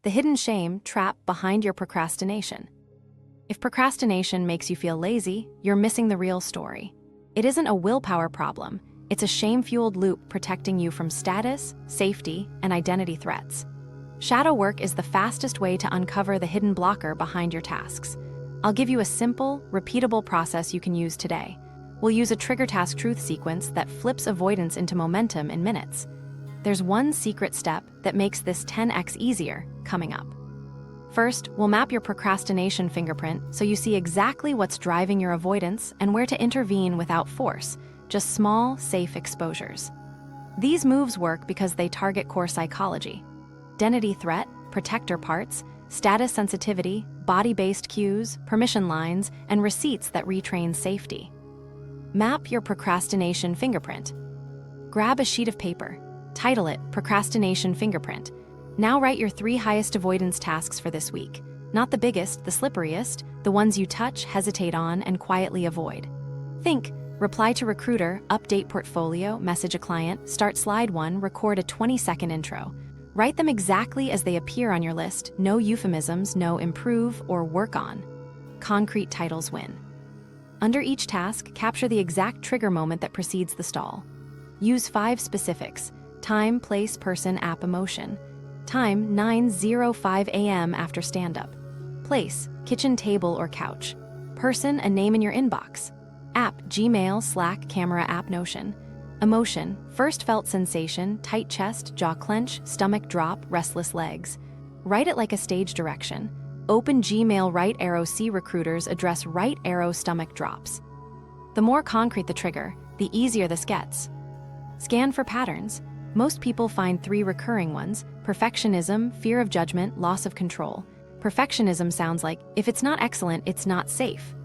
the hidden shame trap behind your procrastination. If procrastination makes you feel lazy, you're missing the real story. It isn't a willpower problem, it's a shame-fueled loop protecting you from status, safety, and identity threats. Shadow work is the fastest way to uncover the hidden blocker behind your tasks. I'll give you a simple, repeatable process you can use today. We'll use a trigger task truth sequence that flips avoidance into momentum in minutes. There's one secret step that makes this 10x easier coming up. First, we'll map your procrastination fingerprint so you see exactly what's driving your avoidance and where to intervene without force, just small, safe exposures. These moves work because they target core psychology: identity threat, protector parts, status sensitivity, body-based cues, permission lines, and receipts that retrain safety. Map your procrastination fingerprint. Grab a sheet of paper. Title it Procrastination Fingerprint. Now write your 3 highest avoidance tasks for this week. Not the biggest, the slipperiest, the ones you touch, hesitate on, and quietly avoid. Think: reply to recruiter, update portfolio, message a client, start slide 1, record a 20-second intro. Write them exactly as they appear on your list, no euphemisms, no improve or work on. Concrete titles win. Under each task, capture the exact trigger moment that precedes the stall. Use 5 specifics: time, place, person, app, emotion. Time, 9:05 a.m. after stand-up. Place, kitchen table or couch. Person, a name in your inbox. App, Gmail, Slack, camera app, Notion. Emotion, first felt sensation, tight chest, jaw clench, stomach drop, restless legs. Write it like a stage direction. Open Gmail, right arrow, see recruiters, address, right arrow, stomach drops. The more concrete the trigger, the easier this gets. Scan for patterns. Most people find 3 recurring ones: perfectionism, fear of judgment, loss of control. Perfectionism sounds like, if it's not excellent, it's not safe.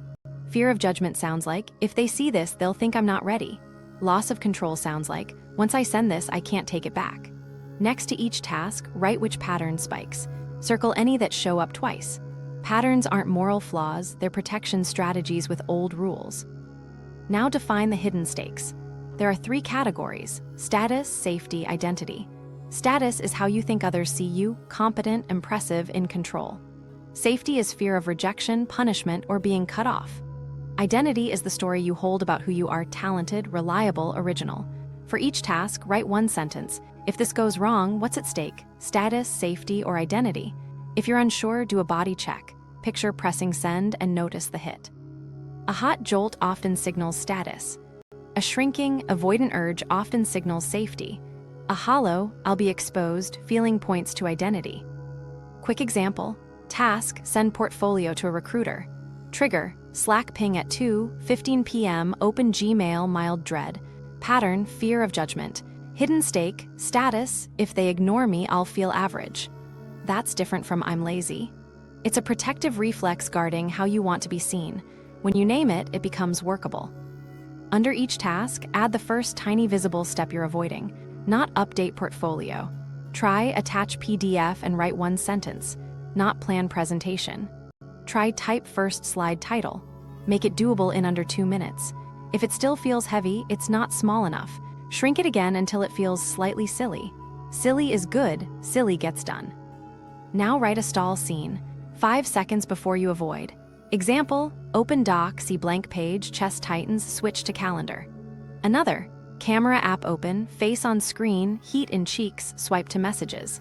Fear of judgment sounds like, if they see this, they'll think I'm not ready. Loss of control sounds like, once I send this, I can't take it back. Next to each task, write which pattern spikes. Circle any that show up twice. Patterns aren't moral flaws, they're protection strategies with old rules. Now define the hidden stakes. There are 3 categories: status, safety, identity. Status is how you think others see you: competent, impressive, in control. Safety is fear of rejection, punishment, or being cut off. Identity is the story you hold about who you are: talented, reliable, original. For each task, write 1 sentence. If this goes wrong, what's at stake? Status, safety, or identity? If you're unsure, do a body check. Picture pressing send and notice the hit. A hot jolt often signals status. A shrinking, avoidant urge often signals safety. A hollow, I'll be exposed, feeling points to identity. Quick example: task, send portfolio to a recruiter. Trigger, Slack ping at 2:15 p.m., open Gmail, mild dread. Pattern, fear of judgment. Hidden stake, status, if they ignore me, I'll feel average. That's different from I'm lazy. It's a protective reflex guarding how you want to be seen. When you name it, it becomes workable. Under each task, add the first tiny visible step you're avoiding. Not update portfolio. Try attach PDF and write 1 sentence. Not plan presentation. Try type first slide title. Make it doable in under 2 minutes. If it still feels heavy, it's not small enough. Shrink it again until it feels slightly silly. Silly is good, silly gets done. Now write a stall scene. 5 seconds before you avoid. Example: open doc, see blank page, chest tightens, switch to calendar. Another: camera app open, face on screen, heat in cheeks, swipe to messages.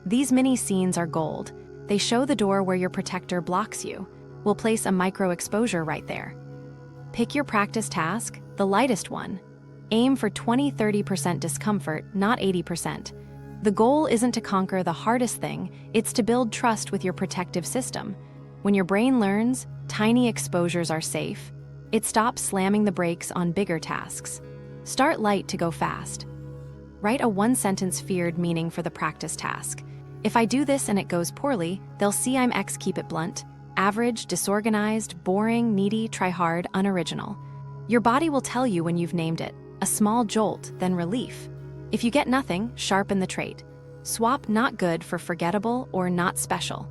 These mini scenes are gold. They show the door where your protector blocks you. We'll place a micro exposure right there. Pick your practice task, the lightest one. Aim for 20-30% discomfort, not 80%. The goal isn't to conquer the hardest thing, it's to build trust with your protective system. When your brain learns tiny exposures are safe, it stops slamming the brakes on bigger tasks. Start light to go fast. Write a 1-sentence feared meaning for the practice task. If I do this and it goes poorly, they'll see I'm X. Keep it blunt: average, disorganized, boring, needy, try hard, unoriginal. Your body will tell you when you've named it. A small jolt, then relief. If you get nothing, sharpen the trait. Swap not good for forgettable or not special.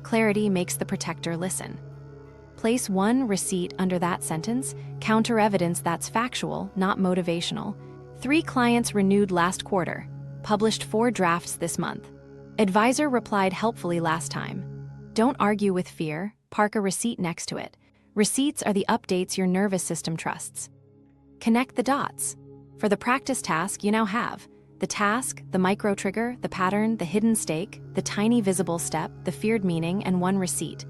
Clarity makes the protector listen. Place 1 receipt under that sentence, counter evidence that's factual, not motivational. 3 clients renewed last quarter. Published 4 drafts this month. Advisor replied helpfully last time. Don't argue with fear, park a receipt next to it. Receipts are the updates your nervous system trusts. Connect the dots. For the practice task, you now have the task, the micro trigger, the pattern, the hidden stake, the tiny visible step, the feared meaning, and one receipt.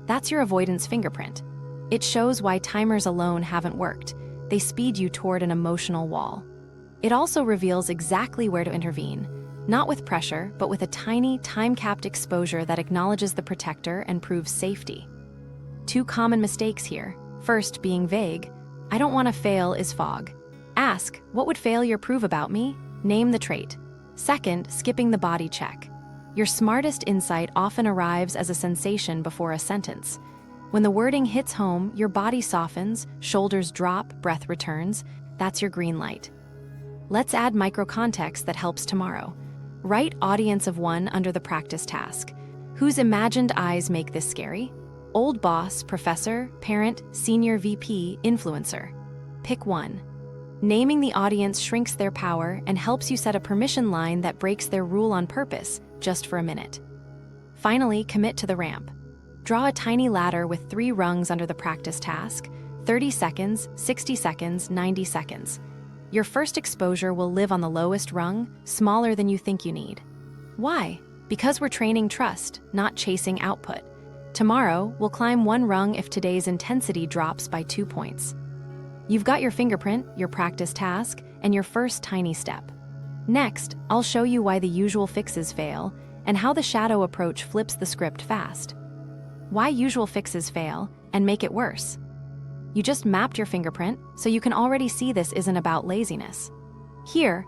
That's your avoidance fingerprint. It shows why timers alone haven't worked. They speed you toward an emotional wall. It also reveals exactly where to intervene, not with pressure, but with a tiny, time-capped exposure that acknowledges the protector and proves safety. Two common mistakes here. First, being vague. I don't want to fail is fog. Ask, what would failure prove about me? Name the trait. Second, skipping the body check. Your smartest insight often arrives as a sensation before a sentence. When the wording hits home, your body softens, shoulders drop, breath returns. That's your green light. Let's add micro-context that helps tomorrow. Write audience of one under the practice task. Whose imagined eyes make this scary? Old boss, professor, parent, senior VP, influencer. Pick one. Naming the audience shrinks their power and helps you set a permission line that breaks their rule on purpose, just for a minute. Finally, commit to the ramp. Draw a tiny ladder with 3 rungs under the practice task: 30 seconds, 60 seconds, 90 seconds. Your first exposure will live on the lowest rung, smaller than you think you need. Why? Because we're training trust, not chasing output. Tomorrow, we'll climb 1 rung if today's intensity drops by 2 points. You've got your fingerprint, your practice task, and your first tiny step. Next, I'll show you why the usual fixes fail and how the shadow approach flips the script fast. Why usual fixes fail and make it worse. You just mapped your fingerprint, so you can already see this isn't about laziness. Here,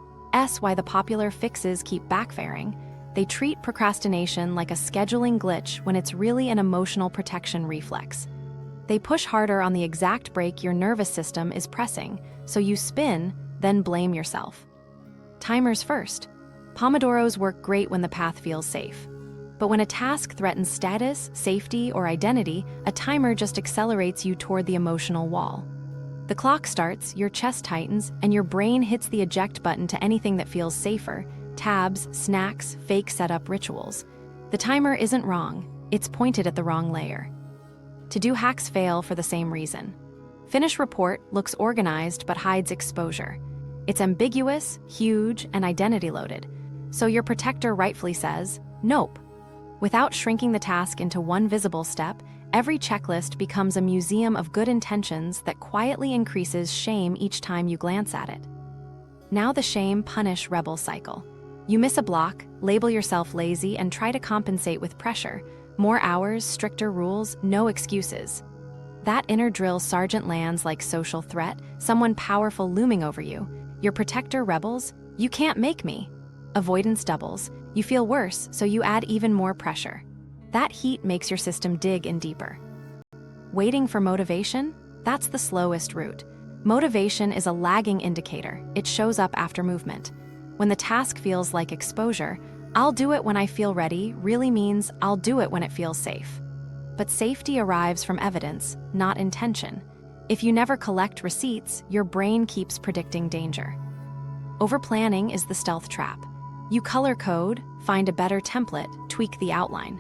why the popular fixes keep backfiring. They treat procrastination like a scheduling glitch when it's really an emotional protection reflex. They push harder on the exact brake your nervous system is pressing, so you spin, then blame yourself. Timers first. Pomodoros work great when the path feels safe. But when a task threatens status, safety, or identity, a timer just accelerates you toward the emotional wall. The clock starts, your chest tightens, and your brain hits the eject button to anything that feels safer: tabs, snacks, fake setup rituals. The timer isn't wrong, it's pointed at the wrong layer. To-do hacks fail for the same reason. Finish report looks organized but hides exposure. It's ambiguous, huge, and identity-loaded. So your protector rightfully says, nope. Without shrinking the task into one visible step, every checklist becomes a museum of good intentions that quietly increases shame each time you glance at it. Now the shame-punish-rebel cycle. You miss a block, label yourself lazy, and try to compensate with pressure. More hours, stricter rules, no excuses. That inner drill sergeant lands like social threat, someone powerful looming over you. Your protector rebels, you can't make me. Avoidance doubles, you feel worse, so you add even more pressure. That heat makes your system dig in deeper. Waiting for motivation? That's the slowest route. Motivation is a lagging indicator. It shows up after movement. When the task feels like exposure, I'll do it when I feel ready really means I'll do it when it feels safe. But safety arrives from evidence, not intention. If you never collect receipts, your brain keeps predicting danger. Overplanning is the stealth trap. You color code, find a better template, tweak the outline.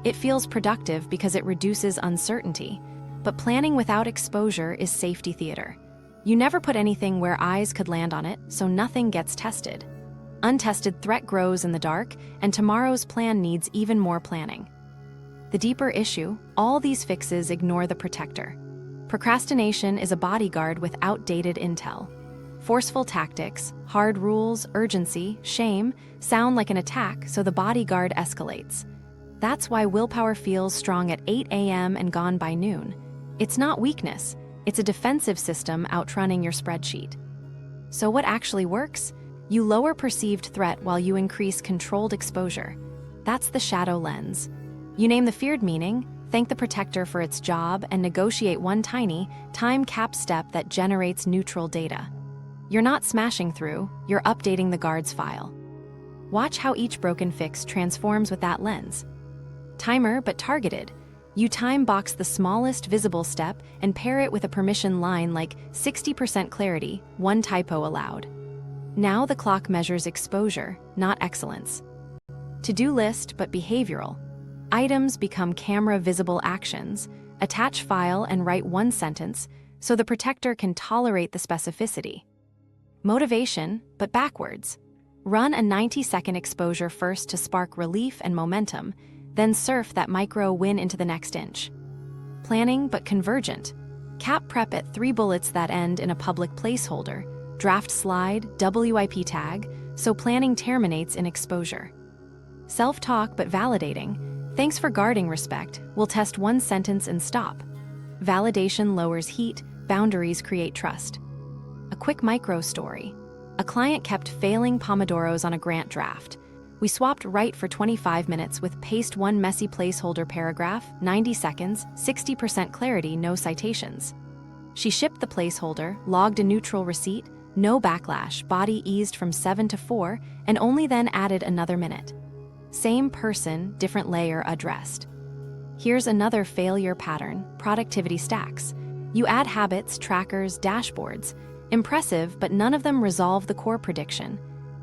It feels productive because it reduces uncertainty, but planning without exposure is safety theater. You never put anything where eyes could land on it, so nothing gets tested. Untested threat grows in the dark, and tomorrow's plan needs even more planning. The deeper issue, all these fixes ignore the protector. Procrastination is a bodyguard with outdated intel. Forceful tactics, hard rules, urgency, shame sound like an attack, so the bodyguard escalates. That's why willpower feels strong at 8 a.m. and gone by noon. It's not weakness, it's a defensive system outrunning your spreadsheet. So what actually works? You lower perceived threat while you increase controlled exposure. That's the shadow lens. You name the feared meaning, thank the protector for its job, and negotiate one tiny, time-capped step that generates neutral data. You're not smashing through, you're updating the guard's file. Watch how each broken fix transforms with that lens. Timer, but targeted. You time box the smallest visible step and pair it with a permission line like 60% clarity, 1 typo allowed. Now the clock measures exposure, not excellence. To-do list, but behavioral. Items become camera-visible actions. Attach file and write one sentence so the protector can tolerate the specificity. Motivation, but backwards. Run a 90-second exposure first to spark relief and momentum, then surf that micro win into the next inch. Planning, but convergent. Cap prep at 3 bullets that end in a public placeholder, draft slide, WIP tag, so planning terminates in exposure. Self-talk, but validating. Thanks for guarding respect. We'll test one sentence and stop. Validation lowers heat, boundaries create trust. A quick micro story. A client kept failing Pomodoros on a grant draft. We swapped write for 25 minutes with paste one messy placeholder paragraph, 90 seconds, 60% clarity, no citations. She shipped the placeholder, logged a neutral receipt, no backlash, body eased from 7 to 4, and only then added another minute. Same person, different layer addressed. Here's another failure pattern, productivity stacks. You add habits, trackers, dashboards. Impressive, but none of them resolve the core prediction.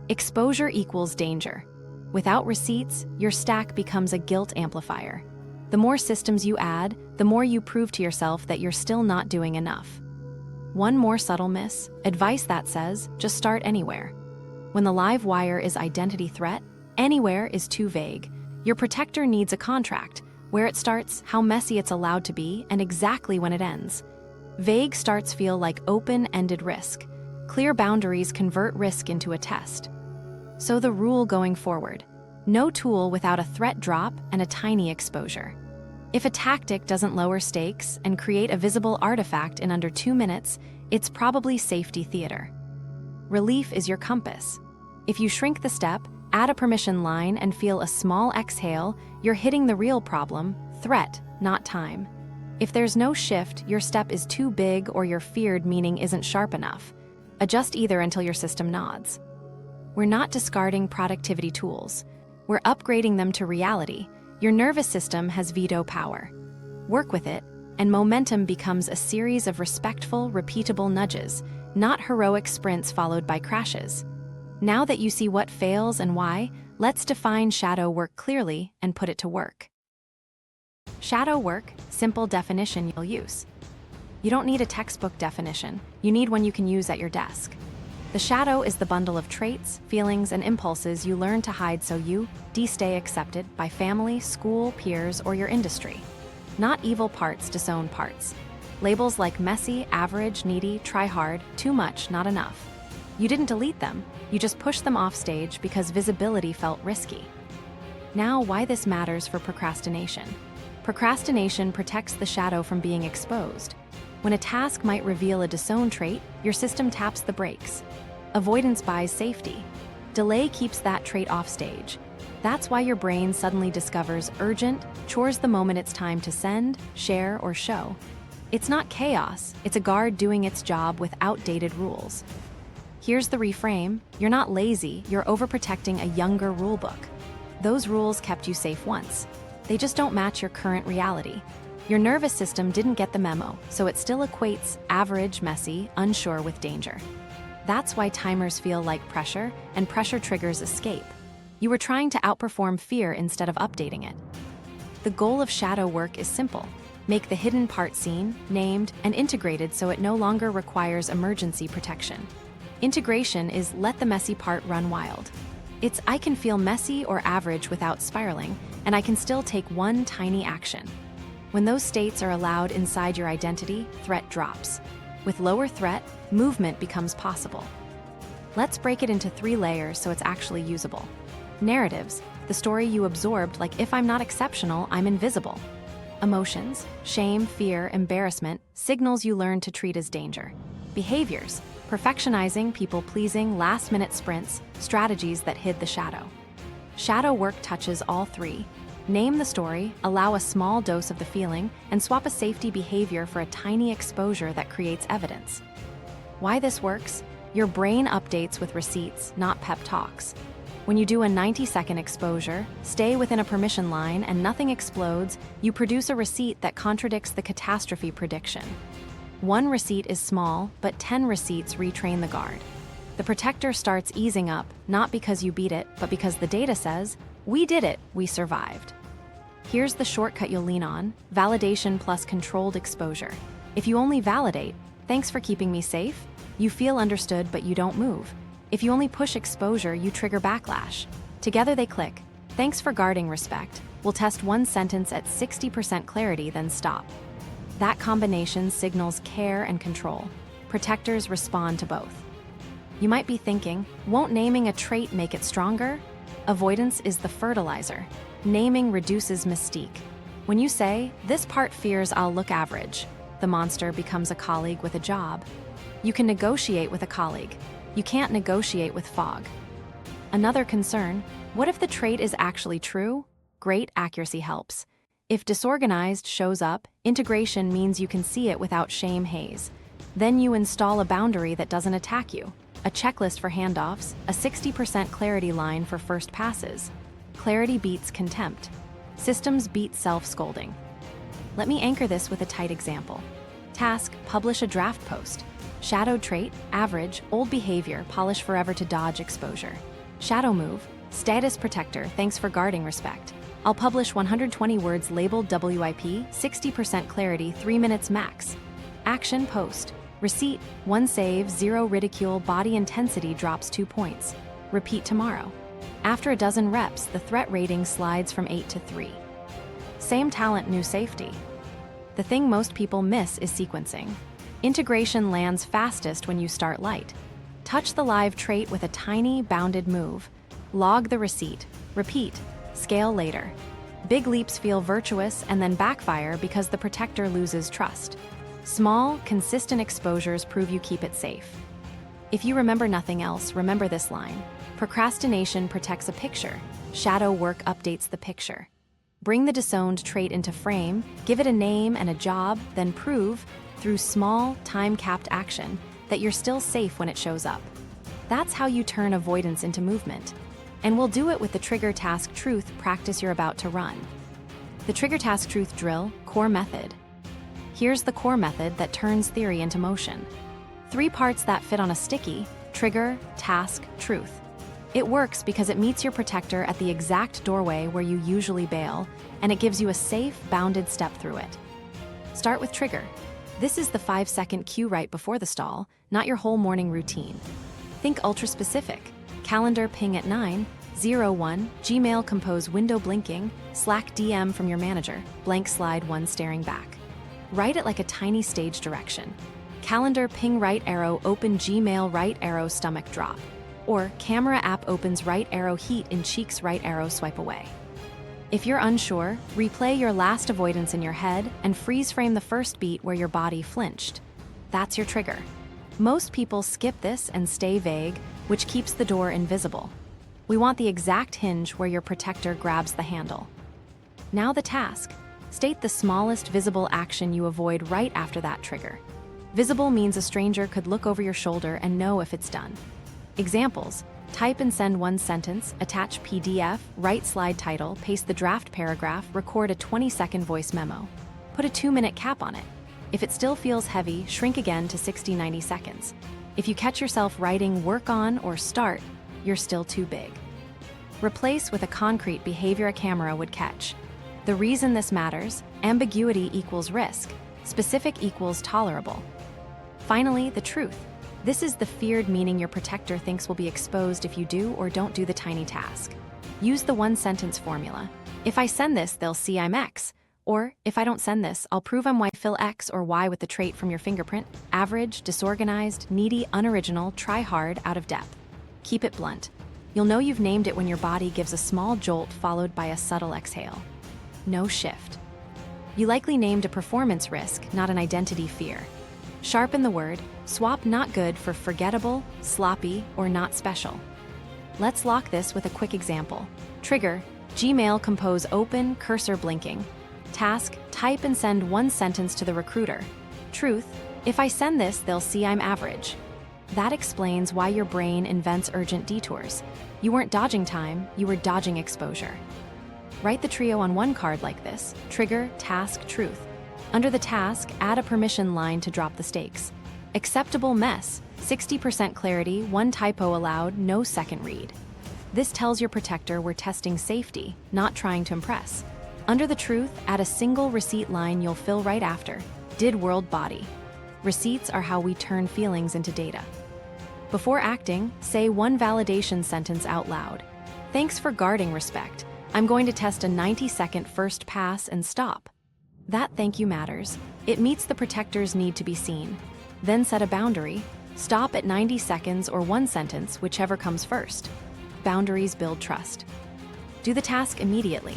Exposure equals danger. Without receipts, your stack becomes a guilt amplifier. The more systems you add, the more you prove to yourself that you're still not doing enough. One more subtle miss, advice that says, just start anywhere. When the live wire is identity threat, anywhere is too vague. Your protector needs a contract, where it starts, how messy it's allowed to be, and exactly when it ends. Vague starts feel like open-ended risk. Clear boundaries convert risk into a test. So the rule going forward: no tool without a threat drop and a tiny exposure. If a tactic doesn't lower stakes and create a visible artifact in under 2 minutes, it's probably safety theater. Relief is your compass. If you shrink the step, add a permission line, and feel a small exhale, you're hitting the real problem, threat, not time. If there's no shift, your step is too big or your feared meaning isn't sharp enough. Adjust either until your system nods. We're not discarding productivity tools. We're upgrading them to reality. Your nervous system has veto power. Work with it, and momentum becomes a series of respectful, repeatable nudges, not heroic sprints followed by crashes. Now that you see what fails and why, let's define shadow work clearly and put it to work. Shadow work, simple definition you'll use. You don't need a textbook definition, you need one you can use at your desk. The shadow is the bundle of traits, feelings, and impulses you learn to hide so you stay accepted by family, school, peers, or your industry. Not evil parts disown parts. Labels like messy, average, needy, try hard, too much, not enough. You didn't delete them, you just pushed them off stage because visibility felt risky. Now, why this matters for procrastination. Procrastination protects the shadow from being exposed. When a task might reveal a disown trait, your system taps the brakes. Avoidance buys safety. Delay keeps that trait off stage. That's why your brain suddenly discovers urgent chores the moment it's time to send, share, or show. It's not chaos, it's a guard doing its job with outdated rules. Here's the reframe: you're not lazy, you're overprotecting a younger rulebook. Those rules kept you safe once. They just don't match your current reality. Your nervous system didn't get the memo, so it still equates average, messy, unsure with danger. That's why timers feel like pressure, and pressure triggers escape. You were trying to outperform fear instead of updating it. The goal of shadow work is simple. Make the hidden part seen, named, and integrated so it no longer requires emergency protection. Integration is let the messy part run wild. It's I can feel messy or average without spiraling, and I can still take one tiny action. When those states are allowed inside your identity, threat drops. With lower threat, movement becomes possible. Let's break it into 3 layers so it's actually usable. Narratives, the story you absorbed, like if I'm not exceptional, I'm invisible. Emotions, shame, fear, embarrassment, signals you learn to treat as danger. Behaviors, perfectionizing, people-pleasing, last-minute sprints, strategies that hid the shadow. Shadow work touches all 3. Name the story, allow a small dose of the feeling, and swap a safety behavior for a tiny exposure that creates evidence. Why this works? Your brain updates with receipts, not pep talks. When you do a 90-second exposure, stay within a permission line, and nothing explodes, you produce a receipt that contradicts the catastrophe prediction. 1 receipt is small, but 10 receipts retrain the guard. The protector starts easing up, not because you beat it, but because the data says, We did it, we survived. Here's the shortcut you'll lean on: validation plus controlled exposure. If you only validate, "Thanks for keeping me safe," you feel understood but you don't move. If you only push exposure, you trigger backlash. Together they click. "Thanks for guarding respect. We'll test one sentence at 60% clarity, then stop." That combination signals care and control. Protectors respond to both. You might be thinking, won't naming a trait make it stronger? Avoidance is the fertilizer. Naming reduces mystique. When you say, "This part fears I'll look average," the monster becomes a colleague with a job. You can negotiate with a colleague. You can't negotiate with fog. Another concern: what if the trait is actually true? Great accuracy helps. If disorganized shows up, integration means you can see it without shame haze. Then you install a boundary that doesn't attack you. A checklist for handoffs, a 60% clarity line for first passes. Clarity beats contempt. Systems beat self-scolding. Let me anchor this with a tight example. Task: publish a draft post. Shadow trait: average, old behavior, polish forever to dodge exposure. Shadow move: status protector, thanks for guarding respect. I'll publish 120 words labeled WIP, 60% clarity, 3 minutes max. Action: post. Receipt: 1 save, 0 ridicule, body intensity drops 2 points. Repeat tomorrow. After a dozen reps, the threat rating slides from 8 to 3. Same talent, new safety. The thing most people miss is sequencing. Integration lands fastest when you start light. Touch the live trait with a tiny, bounded move. Log the receipt. Repeat. Scale later. Big leaps feel virtuous and then backfire because the protector loses trust. Small, consistent exposures prove you keep it safe. If you remember nothing else, remember this line: procrastination protects a picture. Shadow work updates the picture. Bring the disowned trait into frame, give it a name and a job, then prove, through small, time-capped action, that you're still safe when it shows up. That's how you turn avoidance into movement. And we'll do it with the Trigger Task Truth practice you're about to run. The Trigger Task Truth drill, core method. Here's the core method that turns theory into motion. 3 parts that fit on a sticky: trigger, task, truth. It works because it meets your protector at the exact doorway where you usually bail, and it gives you a safe, bounded step through it. Start with trigger. This is the 5-second cue right before the stall, not your whole morning routine. Think ultra-specific. Calendar ping at 9:01, Gmail compose window blinking, Slack DM from your manager, blank slide 1 staring back. Write it like a tiny stage direction. Calendar ping right arrow open Gmail right arrow stomach drop. Or camera app opens right arrow heat in cheeks right arrow swipe away. If you're unsure, replay your last avoidance in your head and freeze frame the first beat where your body flinched. That's your trigger. Most people skip this and stay vague, which keeps the door invisible. We want the exact hinge where your protector grabs the handle. Now the task. State the smallest visible action you avoid right after that trigger. Visible means a stranger could look over your shoulder and know if it's done. Examples: type and send 1 sentence, attach PDF, write slide title, paste the draft paragraph, record a 20-second voice memo. Put a 2-minute cap on it. If it still feels heavy, shrink again to 60-90 seconds. If you catch yourself writing work on or start, you're still too big. Replace with a concrete behavior a camera would catch. The reason this matters: ambiguity equals risk, specific equals tolerable. Finally, the truth. This is the feared meaning your protector thinks will be exposed if you do or don't do the tiny task. Use the 1-sentence formula. If I send this, they'll see I'm X. Or, if I don't send this, I'll prove I'm Y. Fill X or Y with the trait from your fingerprint: average, disorganized, needy, unoriginal, try hard, out of depth. Keep it blunt. You'll know you've named it when your body gives a small jolt followed by a subtle exhale. No shift. You likely named a performance risk, not an identity fear. Sharpen the word, swap not good for forgettable, sloppy, or not special. Let's lock this with a quick example. Trigger: Gmail compose open, cursor blinking. Task: type and send 1 sentence to the recruiter. Truth: if I send this, they'll see I'm average. That explains why your brain invents urgent detours. You weren't dodging time, you were dodging exposure. Write the trio on 1 card like this: trigger, task, truth. Under the task, add a permission line to drop the stakes. Acceptable mess, 60% clarity, 1 typo allowed, no second read. This tells your protector we're testing safety, not trying to impress. Under the truth, add a single receipt line you'll fill right after. Did world body. Receipts are how we turn feelings into data. Before acting, say one validation sentence out loud. Thanks for guarding respect. I'm going to test a 90-second first pass and stop. That thank you matters. It meets the protector's need to be seen. Then set a boundary. Stop at 90 seconds or one sentence, whichever comes first. Boundaries build trust. Do the task immediately.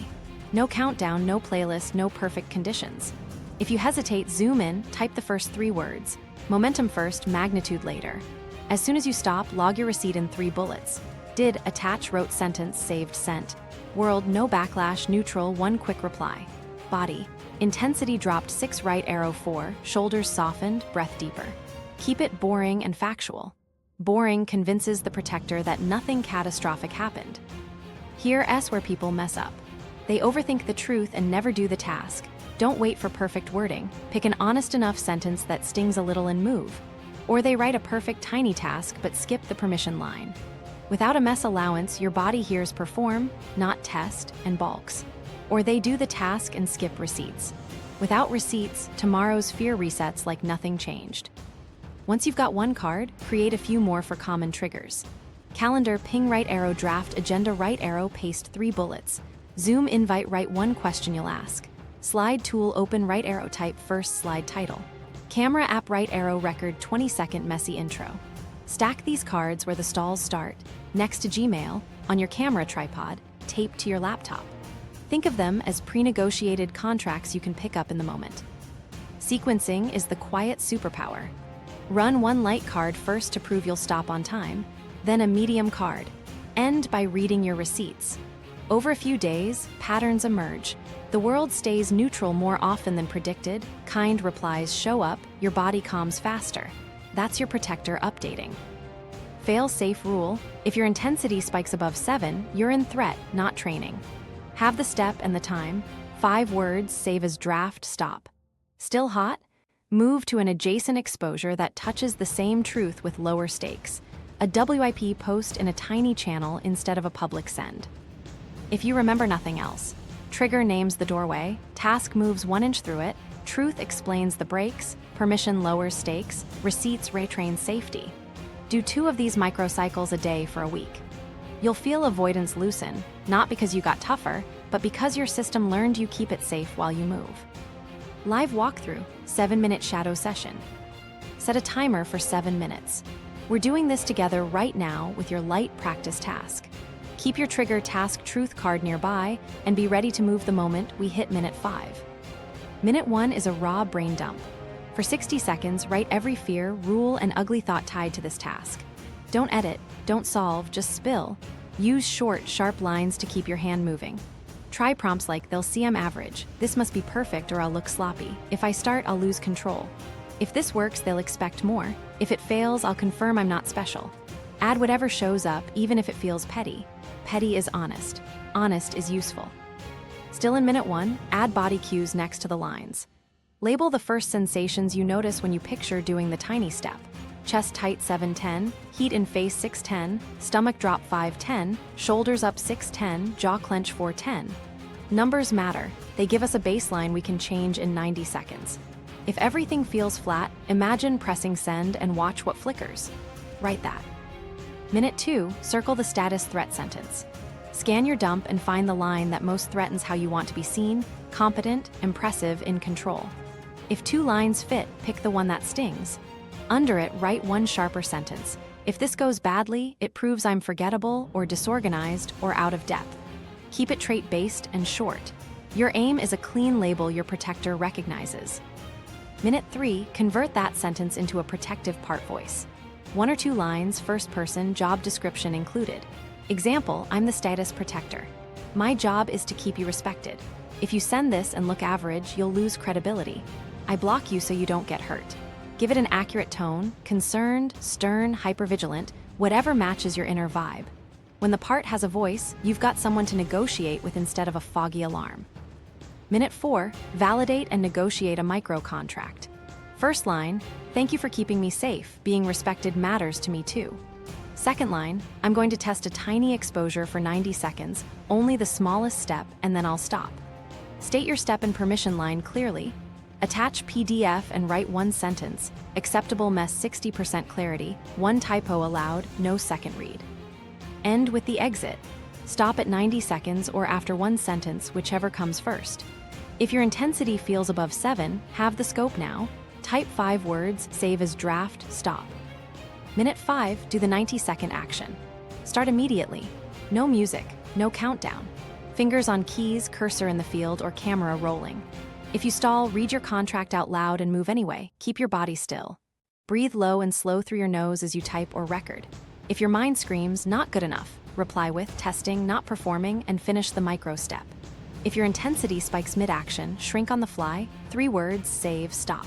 No countdown, no playlist, no perfect conditions. If you hesitate, zoom in, type the first 3 words. Momentum first, magnitude later. As soon as you stop, log your receipt in 3 bullets. Did, attach, wrote, sentence, saved, sent. World, no backlash, neutral, 1 quick reply. Body, intensity dropped 6 right arrow 4, shoulders softened, breath deeper. Keep it boring and factual. Boring convinces the protector that nothing catastrophic happened. Here S where people mess up. They overthink the truth and never do the task. Don't wait for perfect wording. Pick an honest enough sentence that stings a little and move. Or they write a perfect tiny task but skip the permission line. Without a mess allowance, your body hears perform, not test, and balks. Or they do the task and skip receipts. Without receipts, tomorrow's fear resets like nothing changed. Once you've got one card, create a few more for common triggers. Calendar, ping right arrow, draft, agenda right arrow, paste 3 bullets. Zoom invite, write 1 question you'll ask. Slide tool, open right arrow, type first slide title. Camera app, right arrow, record 20-second messy intro. Stack these cards where the stalls start, next to Gmail, on your camera tripod, taped to your laptop. Think of them as pre-negotiated contracts you can pick up in the moment. Sequencing is the quiet superpower. Run 1 light card first to prove you'll stop on time, then a medium card. End by reading your receipts. Over a few days, patterns emerge. The world stays neutral more often than predicted, kind replies show up, your body calms faster. That's your protector updating. Fail-safe rule, if your intensity spikes above 7, you're in threat, not training. Have the step and the time. 5 words, save as draft, stop. Still hot? Move to an adjacent exposure that touches the same truth with lower stakes. A WIP post in a tiny channel instead of a public send. If you remember nothing else, trigger names the doorway, task moves 1 inch through it, truth explains the breaks, permission lowers stakes, receipts retrain safety. Do 2 of these microcycles a day for a week. You'll feel avoidance loosen, not because you got tougher, but because your system learned you keep it safe while you move. Live walkthrough, 7-minute shadow session. Set a timer for 7 minutes. We're doing this together right now with your light practice task. Keep your trigger task truth card nearby and be ready to move the moment we hit minute 5. Minute 1 is a raw brain dump. For 60 seconds, write every fear, rule, and ugly thought tied to this task. Don't edit, don't solve, just spill. Use short, sharp lines to keep your hand moving. Try prompts like, they'll see I'm average, this must be perfect or I'll look sloppy. If I start, I'll lose control. If this works, they'll expect more. If it fails, I'll confirm I'm not special. Add whatever shows up, even if it feels petty. Petty is honest. Honest is useful. Still in minute 1, add body cues next to the lines. Label the first sensations you notice when you picture doing the tiny step. Chest tight 7-10, heat in face 6-10, stomach drop 5-10, shoulders up 6-10, jaw clench 4-10. Numbers matter. They give us a baseline we can change in 90 seconds. If everything feels flat, imagine pressing send and watch what flickers. Write that. Minute 2, circle the status threat sentence. Scan your dump and find the line that most threatens how you want to be seen, competent, impressive, in control. If 2 lines fit, pick the one that stings. Under it, write 1 sharper sentence. If this goes badly, it proves I'm forgettable or disorganized or out of depth. Keep it trait-based and short. Your aim is a clean label your protector recognizes. Minute 3, convert that sentence into a protective part voice. 1 or 2 lines, first person, job description included. Example, I'm the status protector. My job is to keep you respected. If you send this and look average, you'll lose credibility. I block you so you don't get hurt. Give it an accurate tone, concerned, stern, hypervigilant, whatever matches your inner vibe. When the part has a voice, you've got someone to negotiate with instead of a foggy alarm. Minute 4, validate and negotiate a micro-contract. First line, thank you for keeping me safe. Being respected matters to me too. Second line, I'm going to test a tiny exposure for 90 seconds, only the smallest step, and then I'll stop. State your step and permission line clearly. Attach PDF and write one sentence. Acceptable mess 60% clarity, one typo allowed, no second read. End with the exit. Stop at 90 seconds or after one sentence, whichever comes first. If your intensity feels above 7, have the scope now. Type 5 words, save as draft, stop. Minute 5, do the 90-second action. Start immediately. No music, no countdown. Fingers on keys, cursor in the field, or camera rolling. If you stall, read your contract out loud and move anyway. Keep your body still. Breathe low and slow through your nose as you type or record. If your mind screams, not good enough, reply with testing, not performing, and finish the micro step. If your intensity spikes mid-action, shrink on the fly, 3 words, save, stop.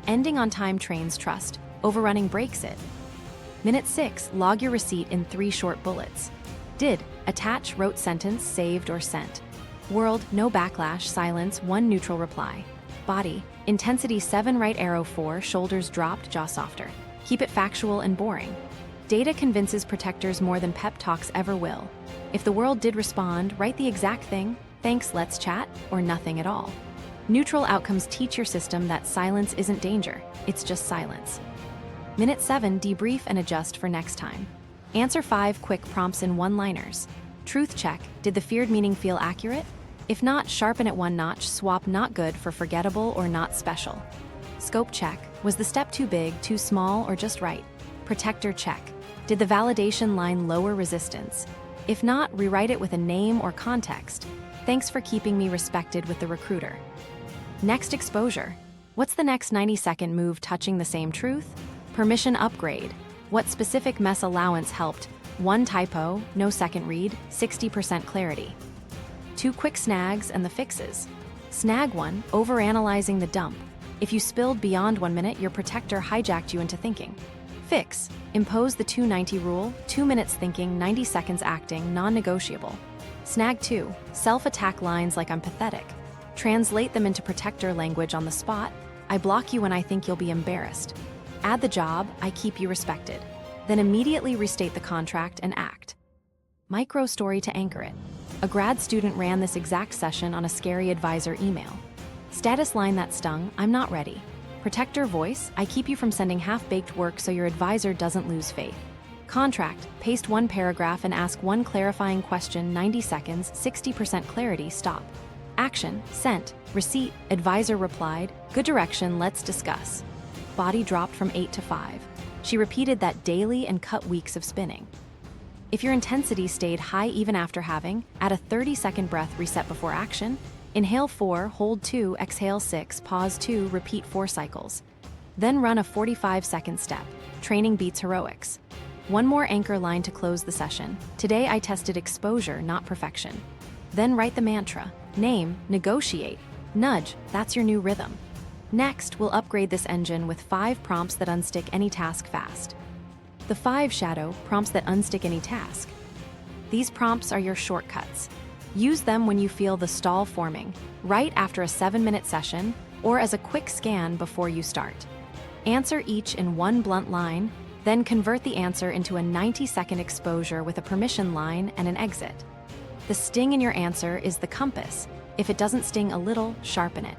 Ending on time trains trust, overrunning breaks it. Minute 6, log your receipt in 3 short bullets. Did, attach, wrote sentence, saved, or sent. World, no backlash, silence, 1 neutral reply. Body, intensity 7, right arrow 4, shoulders dropped, jaw softer. Keep it factual and boring. Data convinces protectors more than pep talks ever will. If the world did respond, write the exact thing, thanks, let's chat, or nothing at all. Neutral outcomes teach your system that silence isn't danger, it's just silence. Minute 7, debrief and adjust for next time. Answer 5 quick prompts in one-liners. Truth check, did the feared meaning feel accurate? If not, sharpen it 1 notch, swap not good for forgettable or not special. Scope check, was the step too big, too small, or just right? Protector check, did the validation line lower resistance? If not, rewrite it with a name or context. Thanks for keeping me respected with the recruiter. Next exposure, what's the next 90-second move touching the same truth? Permission upgrade, what specific mess allowance helped? 1 typo, no second read, 60% clarity. 2 quick snags and the fixes. Snag 1, overanalyzing the dump. If you spilled beyond 1 minute, your protector hijacked you into thinking. Fix, impose the 290 rule, 2 minutes thinking, 90 seconds acting, non-negotiable. Snag 2, self-attack lines like I'm pathetic. Translate them into protector language on the spot. I block you when I think you'll be embarrassed. Add the job, I keep you respected. Then immediately restate the contract and act. Micro story to anchor it. A grad student ran this exact session on a scary advisor email. Status line that stung, I'm not ready. Protector voice, I keep you from sending half-baked work so your advisor doesn't lose faith. Contract, paste 1 paragraph and ask 1 clarifying question, 90 seconds, 60% clarity, stop. Action, sent, receipt, advisor replied, good direction, let's discuss. Body dropped from 8 to 5. She repeated that daily and cut weeks of spinning. If your intensity stayed high even after having, add a 30-second breath reset before action. Inhale 4, hold 2, exhale 6, pause 2, repeat 4 cycles. Then run a 45-second step. Training beats heroics. 1 more anchor line to close the session. Today I tested exposure, not perfection. Then write the mantra. Name, negotiate, nudge, that's your new rhythm. Next, we'll upgrade this engine with 5 prompts that unstick any task fast. The 5 shadow prompts that unstick any task. These prompts are your shortcuts. Use them when you feel the stall forming, right after a 7-minute session, or as a quick scan before you start. Answer each in 1 blunt line, then convert the answer into a 90-second exposure with a permission line and an exit. The sting in your answer is the compass. If it doesn't sting a little, sharpen it.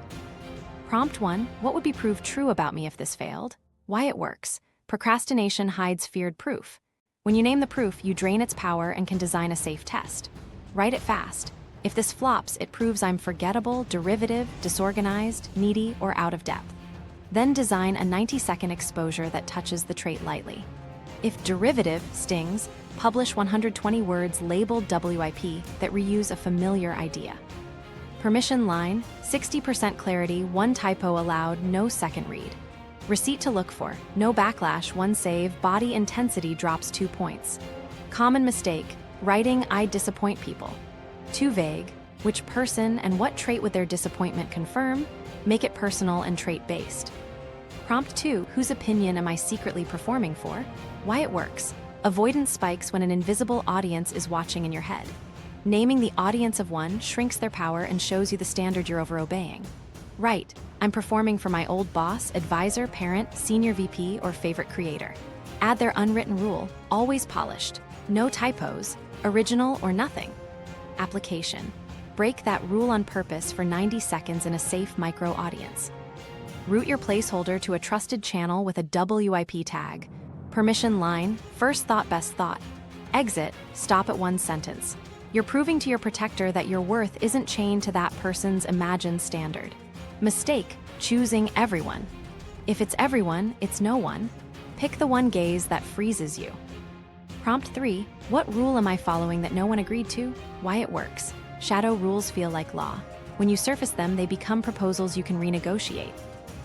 Prompt 1, what would be proved true about me if this failed? Why it works. Procrastination hides feared proof. When you name the proof, you drain its power and can design a safe test. Write it fast. If this flops, it proves I'm forgettable, derivative, disorganized, needy, or out of depth. Then design a 90-second exposure that touches the trait lightly. If derivative stings, publish 120 words labeled WIP that reuse a familiar idea. Permission line, 60% clarity, 1 typo allowed, no second read. Receipt to look for, no backlash, 1 save, body intensity drops 2 points. Common mistake, writing I disappoint people. Too vague, which person and what trait would their disappointment confirm? Make it personal and trait-based. Prompt 2, whose opinion am I secretly performing for? Why it works. Avoidance spikes when an invisible audience is watching in your head. Naming the audience of one shrinks their power and shows you the standard you're over-obeying. Right, I'm performing for my old boss, advisor, parent, senior VP, or favorite creator. Add their unwritten rule, always polished. No typos, original or nothing. Application. Break that rule on purpose for 90 seconds in a safe micro audience. Route your placeholder to a trusted channel with a WIP tag. Permission line, first thought, best thought. Exit, stop at one sentence. You're proving to your protector that your worth isn't chained to that person's imagined standard. Mistake, choosing everyone. If it's everyone, it's no one. Pick the one gaze that freezes you. Prompt 3, what rule am I following that no one agreed to? Why it works. Shadow rules feel like law. When you surface them, they become proposals you can renegotiate.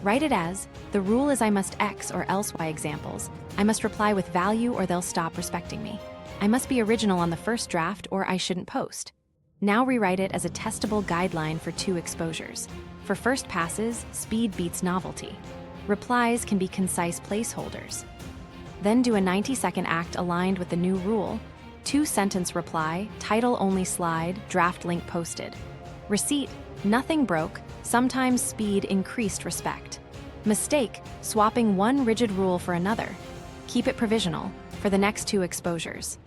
Write it as, the rule is I must X or else Y examples. I must reply with value or they'll stop respecting me. I must be original on the first draft or I shouldn't post. Now rewrite it as a testable guideline for 2 exposures. For first passes, speed beats novelty. Replies can be concise placeholders. Then do a 90-second act aligned with the new rule. 2-sentence reply, title only slide, draft link posted. Receipt, nothing broke, sometimes speed increased respect. Mistake, swapping one rigid rule for another. Keep it provisional for the next 2 exposures.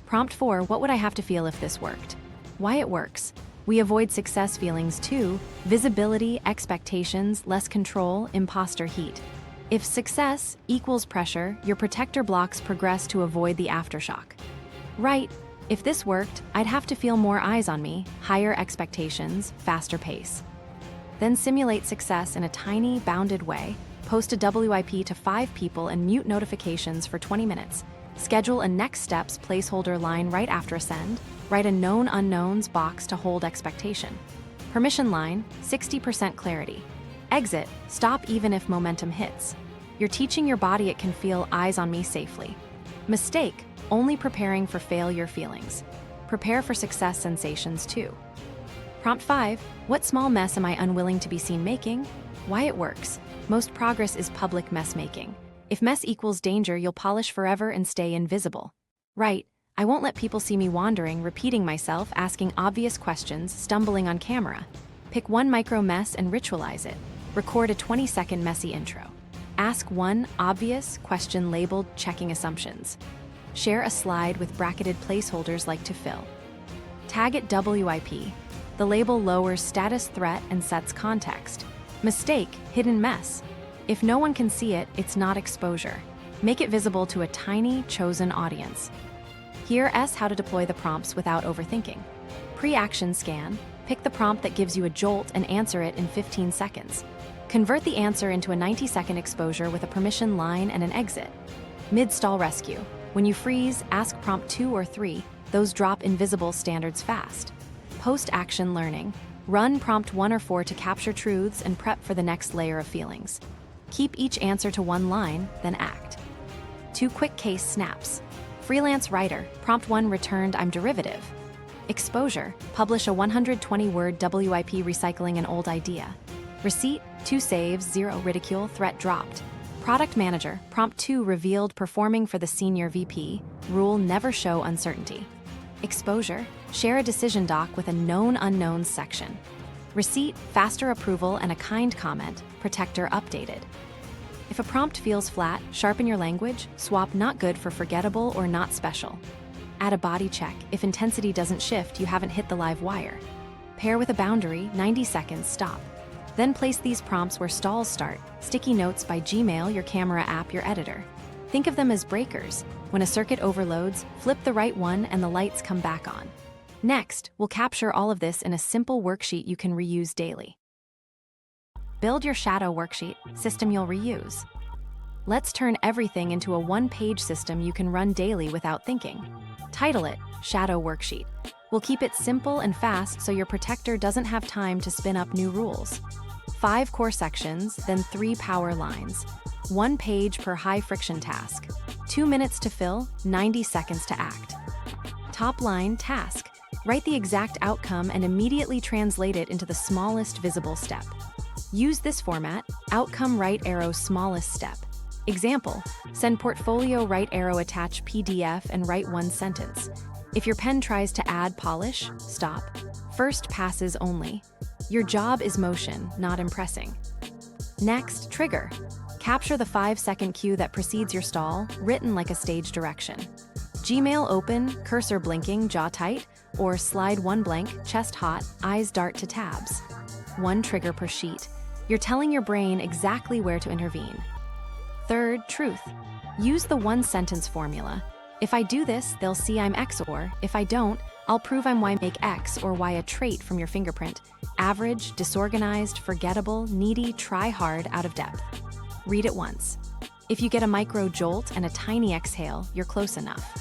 Prompt 4, what would I have to feel if this worked? Why it works. We avoid success feelings too, visibility, expectations, less control, imposter heat. If success equals pressure, your protector blocks progress to avoid the aftershock. Right, if this worked, I'd have to feel more eyes on me, higher expectations, faster pace. Then simulate success in a tiny, bounded way. Post a WIP to 5 people and mute notifications for 20 minutes. Schedule a next steps placeholder line right after a send. Write a known unknowns box to hold expectation. Permission line, 60% clarity. Exit, stop even if momentum hits. You're teaching your body it can feel eyes on me safely. Mistake, only preparing for failure feelings. Prepare for success sensations too. Prompt 5, what small mess am I unwilling to be seen making? Why it works. Most progress is public mess making. If mess equals danger, you'll polish forever and stay invisible. Right, I won't let people see me wandering, repeating myself, asking obvious questions, stumbling on camera. Pick one micro mess and ritualize it. Record a 20-second messy intro. Ask one obvious question labeled checking assumptions. Share a slide with bracketed placeholders like to fill. Tag it WIP. The label lowers status threat and sets context. Mistake, hidden mess. If no one can see it, it's not exposure. Make it visible to a tiny, chosen audience. Here is how to deploy the prompts without overthinking. Pre-action scan. Pick the prompt that gives you a jolt and answer it in 15 seconds. Convert the answer into a 90-second exposure with a permission line and an exit. Mid-stall rescue. When you freeze, ask prompt 2 or 3. Those drop invisible standards fast. Post-action learning. Run prompt 1 or 4 to capture truths and prep for the next layer of feelings. Keep each answer to 1 line, then act. 2 quick case snaps. Freelance writer, prompt 1 returned I'm derivative. Exposure, publish a 120-word WIP recycling an old idea. Receipt, 2 saves, 0 ridicule, threat dropped. Product manager, prompt 2 revealed performing for the senior VP, rule never show uncertainty. Exposure, share a decision doc with a known unknowns section. Receipt, faster approval and a kind comment, protector updated. If a prompt feels flat, sharpen your language, swap not good for forgettable or not special. Add a body check. If intensity doesn't shift, you haven't hit the live wire. Pair with a boundary, 90 seconds, stop. Then place these prompts where stalls start. Sticky notes by Gmail, your camera app, your editor. Think of them as breakers. When a circuit overloads, flip the right one and the lights come back on. Next, we'll capture all of this in a simple worksheet you can reuse daily. Build your shadow worksheet, system you'll reuse. Let's turn everything into a one-page system you can run daily without thinking. Title it, Shadow Worksheet. We'll keep it simple and fast so your protector doesn't have time to spin up new rules. 5 core sections, then 3 power lines. 1 page per high-friction task. 2 minutes to fill, 90 seconds to act. Top line, task. Write the exact outcome and immediately translate it into the smallest visible step. Use this format, outcome right arrow smallest step. Example, send portfolio right arrow attach PDF and write 1 sentence. If your pen tries to add polish, stop. First passes only. Your job is motion, not impressing. Next, trigger. Capture the 5-second cue that precedes your stall, written like a stage direction. Gmail open, cursor blinking, jaw tight, or slide one blank, chest hot, eyes dart to tabs. One trigger per sheet. You're telling your brain exactly where to intervene. Third, truth. Use the one-sentence formula. If I do this, they'll see I'm X, or if I don't, I'll prove I'm Y. Make X or Y a trait from your fingerprint. Average, disorganized, forgettable, needy, try hard, out of depth. Read it once. If you get a micro jolt and a tiny exhale, you're close enough.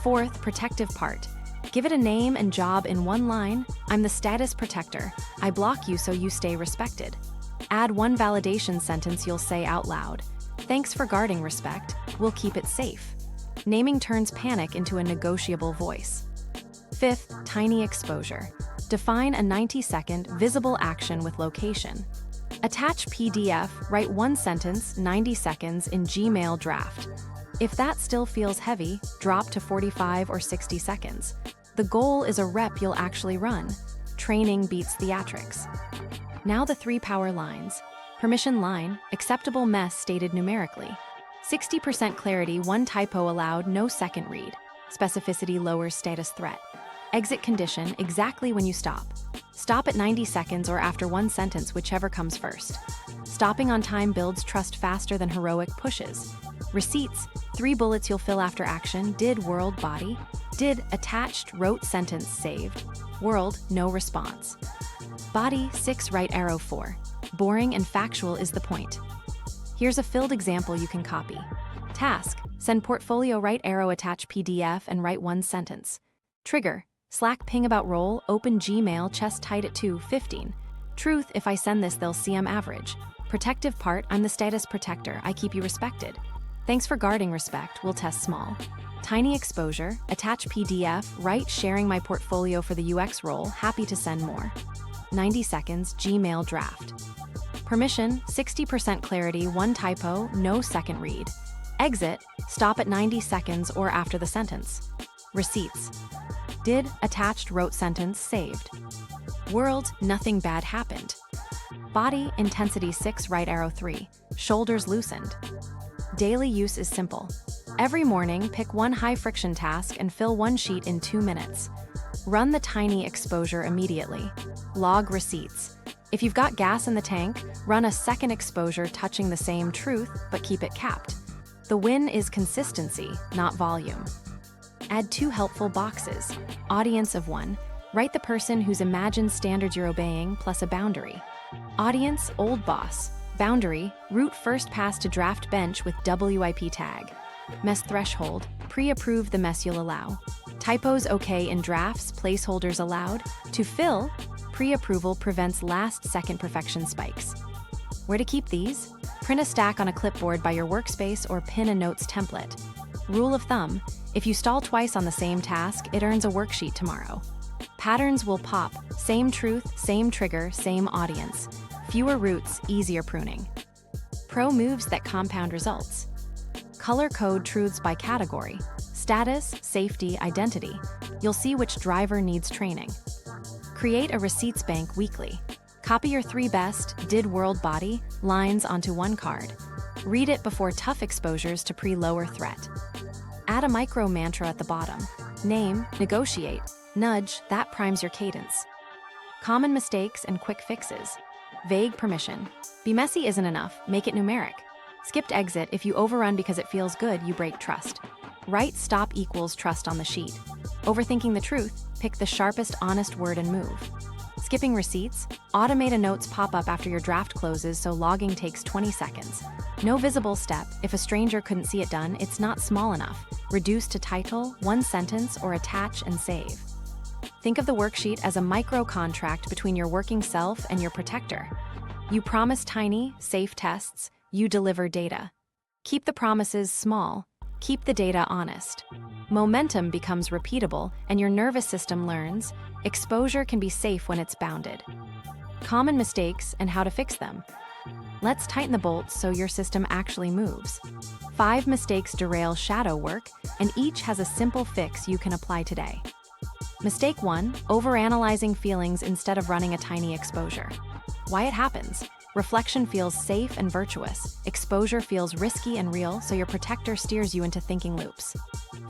Fourth, protective part. Give it a name and job in one line. I'm the status protector. I block you so you stay respected. Add one validation sentence you'll say out loud. Thanks for guarding respect. We'll keep it safe. Naming turns panic into a negotiable voice. Fifth, tiny exposure. Define a 90-second visible action with location. Attach PDF, write one sentence, 90 seconds in Gmail draft. If that still feels heavy, drop to 45 or 60 seconds. The goal is a rep you'll actually run. Training beats theatrics. Now the 3 power lines. Permission line, acceptable mess stated numerically. 60% clarity, 1 typo allowed, no second read. Specificity lowers status threat. Exit condition, exactly when you stop. Stop at 90 seconds or after 1 sentence, whichever comes first. Stopping on time builds trust faster than heroic pushes. Receipts, 3 bullets you'll fill after action. Did, world, body. Did, attached, wrote, sentence, saved. World, no response. Body, 6, right arrow 4. Boring and factual is the point. Here's a filled example you can copy. Task, send portfolio, right arrow, attach PDF and write 1 sentence. Trigger, Slack ping about role, open Gmail, chest tight at 2:15. Truth, if I send this, they'll see I'm average. Protective part, I'm the status protector, I keep you respected. Thanks for guarding respect, we'll test small. Tiny exposure, attach PDF, write sharing my portfolio for the UX role, happy to send more. 90 seconds, Gmail draft. Permission, 60% clarity, 1 typo, no second read. Exit, stop at 90 seconds or after the sentence. Receipts. Did, attached, wrote, sentence, saved. World, nothing bad happened. Body, intensity 6, right arrow 3, shoulders loosened. Daily use is simple. Every morning, pick 1 high-friction task and fill 1 sheet in 2 minutes. Run the tiny exposure immediately. Log receipts. If you've got gas in the tank, run a second exposure touching the same truth, but keep it capped. The win is consistency, not volume. Add 2 helpful boxes. Audience of 1. Write the person whose imagined standards you're obeying, plus a boundary. Audience, old boss. Boundary, route first pass to draft bench with WIP tag. Mess threshold, pre-approve the mess you'll allow. Typos okay in drafts, placeholders allowed. To fill, pre-approval prevents last-second perfection spikes. Where to keep these? Print a stack on a clipboard by your workspace or pin a notes template. Rule of thumb, if you stall twice on the same task, it earns a worksheet tomorrow. Patterns will pop, same truth, same trigger, same audience. Fewer routes, easier pruning. Pro moves that compound results. Color code truths by category. Status, safety, identity. You'll see which driver needs training. Create a receipts bank weekly. Copy your 3 best, did, world, body, lines onto 1 card. Read it before tough exposures to pre-lower threat. Add a micro mantra at the bottom. Name, negotiate, nudge, that primes your cadence. Common mistakes and quick fixes. Vague permission. Be messy isn't enough, make it numeric. Skipped exit, if you overrun because it feels good, you break trust. Write stop equals trust on the sheet. Overthinking the truth, pick the sharpest honest word and move. Skipping receipts, automate a notes pop-up after your draft closes so logging takes 20 seconds. No visible step, if a stranger couldn't see it done, it's not small enough. Reduce to title, 1 sentence, or attach and save. Think of the worksheet as a micro-contract between your working self and your protector. You promise tiny, safe tests, you deliver data. Keep the promises small, keep the data honest. Momentum becomes repeatable, and your nervous system learns. Exposure can be safe when it's bounded. Common mistakes and how to fix them. Let's tighten the bolts so your system actually moves. 5 mistakes derail shadow work, and each has a simple fix you can apply today. Mistake 1, overanalyzing feelings instead of running a tiny exposure. Why it happens. Reflection feels safe and virtuous. Exposure feels risky and real, so your protector steers you into thinking loops.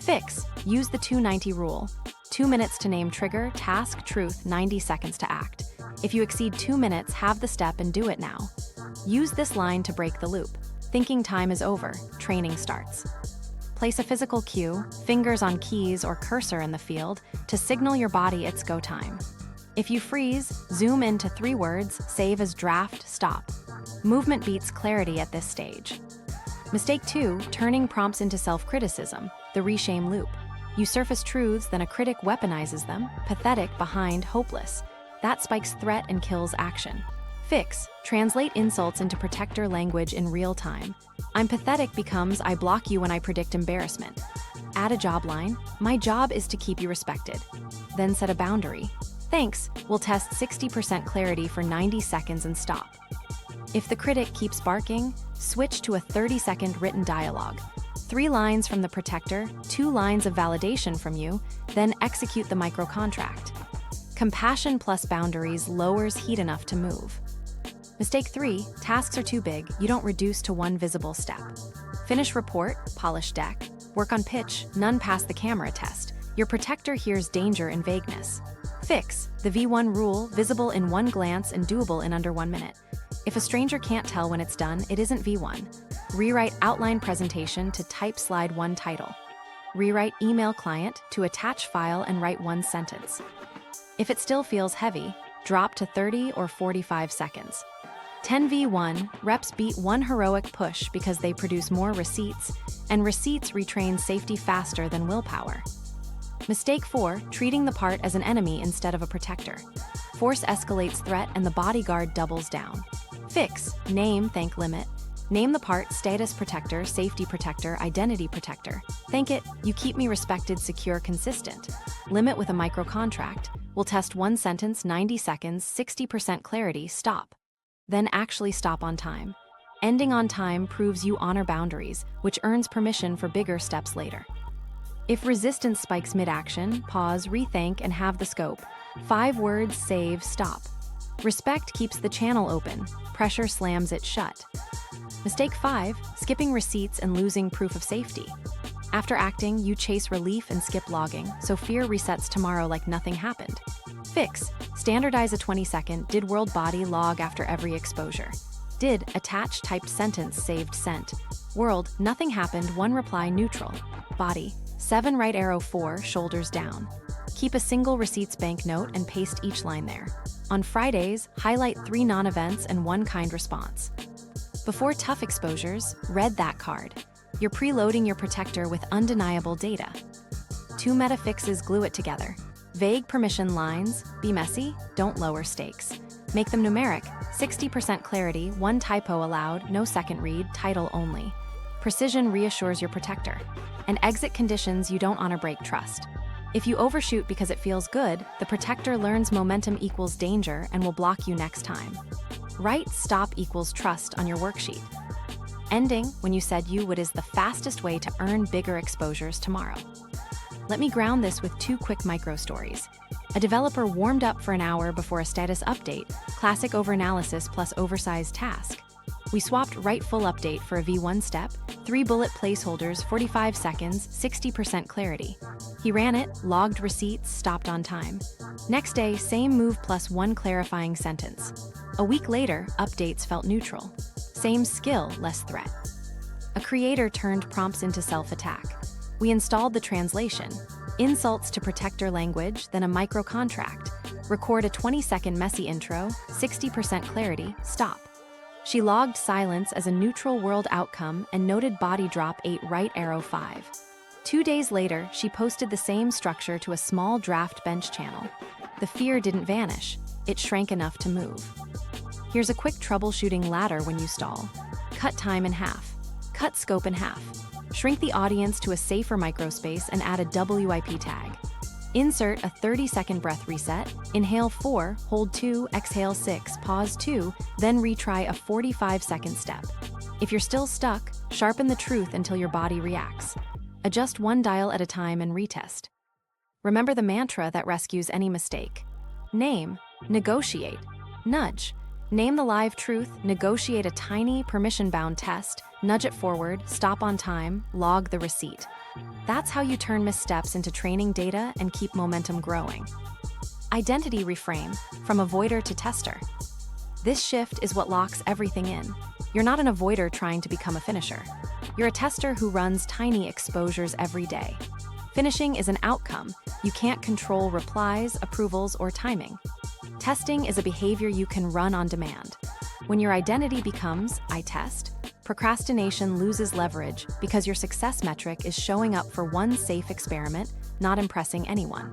Fix. Use the 290 rule. 2 minutes to name trigger, task, truth, 90 seconds to act. If you exceed 2 minutes, have the step and do it now. Use this line to break the loop. Thinking time is over. Training starts. Place a physical cue, fingers on keys or cursor in the field, to signal your body it's go time. If you freeze, zoom into 3 words, save as draft, stop. Movement beats clarity at this stage. Mistake 2, turning prompts into self-criticism, the reshame loop. You surface truths, then a critic weaponizes them, pathetic, behind, hopeless. That spikes threat and kills action. Fix. Translate insults into protector language in real time. I'm pathetic becomes I block you when I predict embarrassment. Add a job line. My job is to keep you respected. Then set a boundary. Thanks. We'll test 60% clarity for 90 seconds and stop. If the critic keeps barking, switch to a 30-second written dialogue. 3 lines from the protector, 2 lines of validation from you, then execute the micro-contract. Compassion plus boundaries lowers heat enough to move. Mistake 3, tasks are too big, you don't reduce to 1 visible step. Finish report, polish deck, work on pitch, none pass the camera test. Your protector hears danger in vagueness. Fix. The V1 rule, visible in 1 glance and doable in under 1 minute. If a stranger can't tell when it's done, it isn't V1. Rewrite outline presentation to type slide 1 title. Rewrite email client to attach file and write 1 sentence. If it still feels heavy, drop to 30 or 45 seconds. 10v1, reps beat 1 heroic push because they produce more receipts, and receipts retrain safety faster than willpower. Mistake 4, treating the part as an enemy instead of a protector. Force escalates threat and the bodyguard doubles down. Fix. Name, thank, limit. Name the part status protector, safety protector, identity protector. Thank it, you keep me respected, secure, consistent. Limit with a micro-contract. We'll test 1 sentence, 90 seconds, 60% clarity, stop. Then actually stop on time. Ending on time proves you honor boundaries, which earns permission for bigger steps later. If resistance spikes mid-action, pause, rethink, and have the scope. 5 words, save, stop. Respect keeps the channel open. Pressure slams it shut. Mistake 5, skipping receipts and losing proof of safety. After acting, you chase relief and skip logging, so fear resets tomorrow like nothing happened. Fix. Standardize a 20-second did world body log after every exposure. Did attach typed sentence saved sent. World, nothing happened, 1 reply neutral. Body, 7 right arrow 4 shoulders down. Keep a single receipts bank note and paste each line there. On Fridays, highlight 3 non-events and 1 kind response. Before tough exposures, read that card. You're preloading your protector with undeniable data. 2 meta fixes glue it together. Vague permission lines, be messy, don't lower stakes. Make them numeric, 60% clarity, 1 typo allowed, no second read, title only. Precision reassures your protector. And exit conditions you don't honor break trust. If you overshoot because it feels good, the protector learns momentum equals danger and will block you next time. Write stop equals trust on your worksheet. Ending when you said you would is the fastest way to earn bigger exposures tomorrow. Let me ground this with 2 quick micro stories. A developer warmed up for an hour before a status update, classic overanalysis plus oversized task. We swapped write full update for a V1 step, 3 bullet placeholders, 45 seconds, 60% clarity. He ran it, logged receipts, stopped on time. Next day, same move plus 1 clarifying sentence. A week later, updates felt neutral. Same skill, less threat. A creator turned prompts into self-attack. We installed the translation, insults to protector language, then a micro-contract. Record a 20-second messy intro, 60% clarity, stop. She logged silence as a neutral world outcome and noted body drop 8 right arrow 5. 2 days later, she posted the same structure to a small draft bench channel. The fear didn't vanish, it shrank enough to move. Here's a quick troubleshooting ladder when you stall. Cut time in half. Cut scope in half. Shrink the audience to a safer microspace and add a WIP tag. Insert a 30-second breath reset, inhale 4, hold 2, exhale 6, pause 2, then retry a 45-second step. If you're still stuck, sharpen the truth until your body reacts. Adjust 1 dial at a time and retest. Remember the mantra that rescues any mistake. Name, negotiate, nudge. Name the live truth, negotiate a tiny, permission-bound test, nudge it forward, stop on time, log the receipt. That's how you turn missteps into training data and keep momentum growing. Identity reframe, from avoider to tester. This shift is what locks everything in. You're not an avoider trying to become a finisher. You're a tester who runs tiny exposures every day. Finishing is an outcome. You can't control replies, approvals, or timing. Testing is a behavior you can run on demand. When your identity becomes, I test, procrastination loses leverage because your success metric is showing up for one safe experiment, not impressing anyone.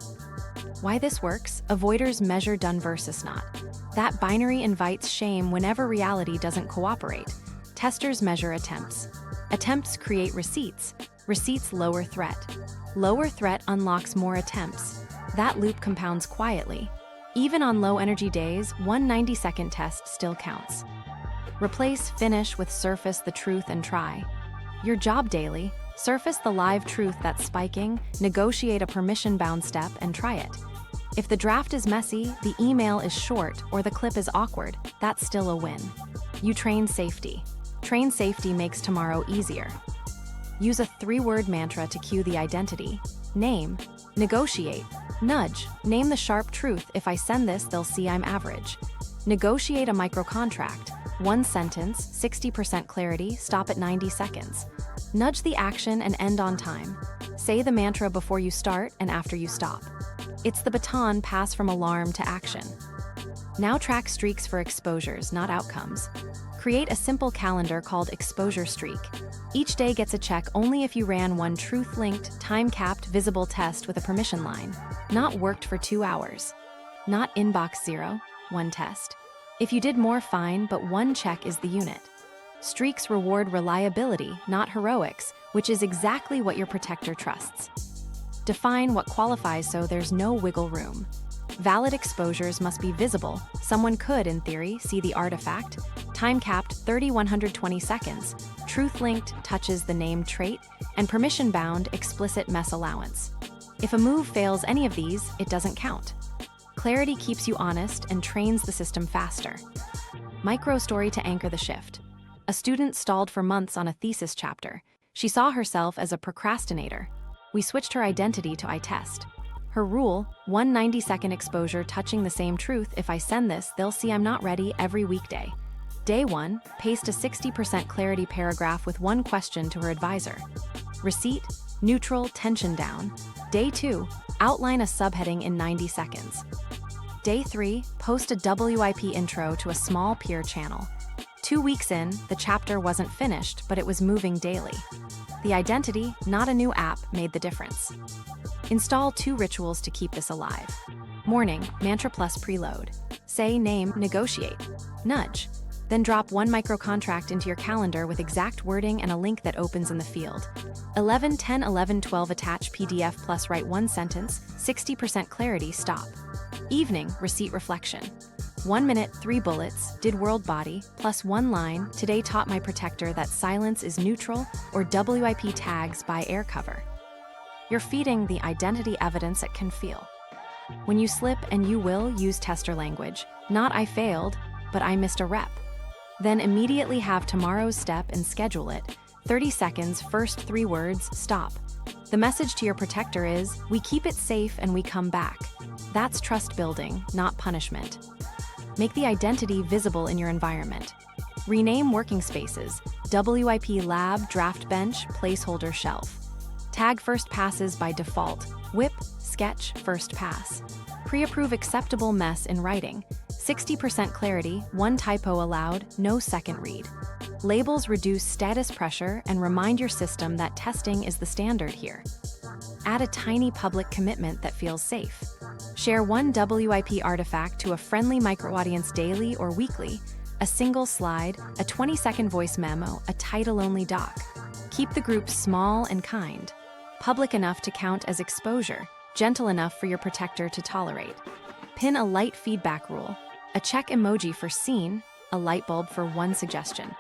Why this works? Avoiders measure done versus not. That binary invites shame whenever reality doesn't cooperate. Testers measure attempts. Attempts create receipts. Receipts lower threat. Lower threat unlocks more attempts. That loop compounds quietly. Even on low-energy days, one 90-second test still counts. Replace finish with surface the truth and try. Your job daily, surface the live truth that's spiking, negotiate a permission-bound step, and try it. If the draft is messy, the email is short, or the clip is awkward, that's still a win. You train safety. Train safety makes tomorrow easier. Use a 3-word mantra to cue the identity. Name, negotiate, nudge, name the sharp truth, if I send this, they'll see I'm average. Negotiate a micro-contract. 1 sentence, 60% clarity, stop at 90 seconds. Nudge the action and end on time. Say the mantra before you start and after you stop. It's the baton pass from alarm to action. Now track streaks for exposures, not outcomes. Create a simple calendar called Exposure Streak. Each day gets a check only if you ran one truth-linked, time-capped, visible test with a permission line. Not worked for 2 hours. Not inbox 0, 1 test. If you did more, fine, but 1 check is the unit. Streaks reward reliability, not heroics, which is exactly what your protector trusts. Define what qualifies so there's no wiggle room. Valid exposures must be visible. Someone could, in theory, see the artifact. Time-capped 30-120 seconds. Truth-linked touches the named trait. And permission-bound explicit mess allowance. If a move fails any of these, it doesn't count. Clarity keeps you honest and trains the system faster. Micro-story to anchor the shift. A student stalled for months on a thesis chapter. She saw herself as a procrastinator. We switched her identity to I test. Her rule, 1 90-second exposure touching the same truth, if I send this, they'll see I'm not ready, every weekday. Day 1, paste a 60% clarity paragraph with 1 question to her advisor. Receipt, neutral, tension down. Day 2, outline a subheading in 90 seconds. Day 3, post a WIP intro to a small peer channel. 2 weeks in, the chapter wasn't finished, but it was moving daily. The identity, not a new app, made the difference. Install 2 rituals to keep this alive. Morning, mantra plus preload. Say, name, negotiate. Nudge. Then drop 1 micro-contract into your calendar with exact wording and a link that opens in the field. 11, 10, 11, 12 attach PDF plus write 1 sentence, 60% clarity, stop. Evening, receipt reflection. 1 minute, 3 bullets, did world body, plus 1 line, today taught my protector that silence is neutral, or WIP tags by air cover. You're feeding the identity evidence it can feel. When you slip, and you will, use tester language, not I failed, but I missed a rep. Then immediately have tomorrow's step and schedule it. 30 seconds, first 3 words, stop. The message to your protector is, we keep it safe and we come back. That's trust building, not punishment. Make the identity visible in your environment. Rename working spaces, WIP lab, draft bench, placeholder shelf. Tag first passes by default, whip, sketch, first pass. Pre-approve acceptable mess in writing. 60% clarity, 1 typo allowed, no second read. Labels reduce status pressure and remind your system that testing is the standard here. Add a tiny public commitment that feels safe. Share 1 WIP artifact to a friendly micro-audience daily or weekly, a single slide, a 20-second voice memo, a title-only doc. Keep the group small and kind. Public enough to count as exposure, gentle enough for your protector to tolerate. Pin a light feedback rule, a check emoji for seen, a light bulb for 1 suggestion.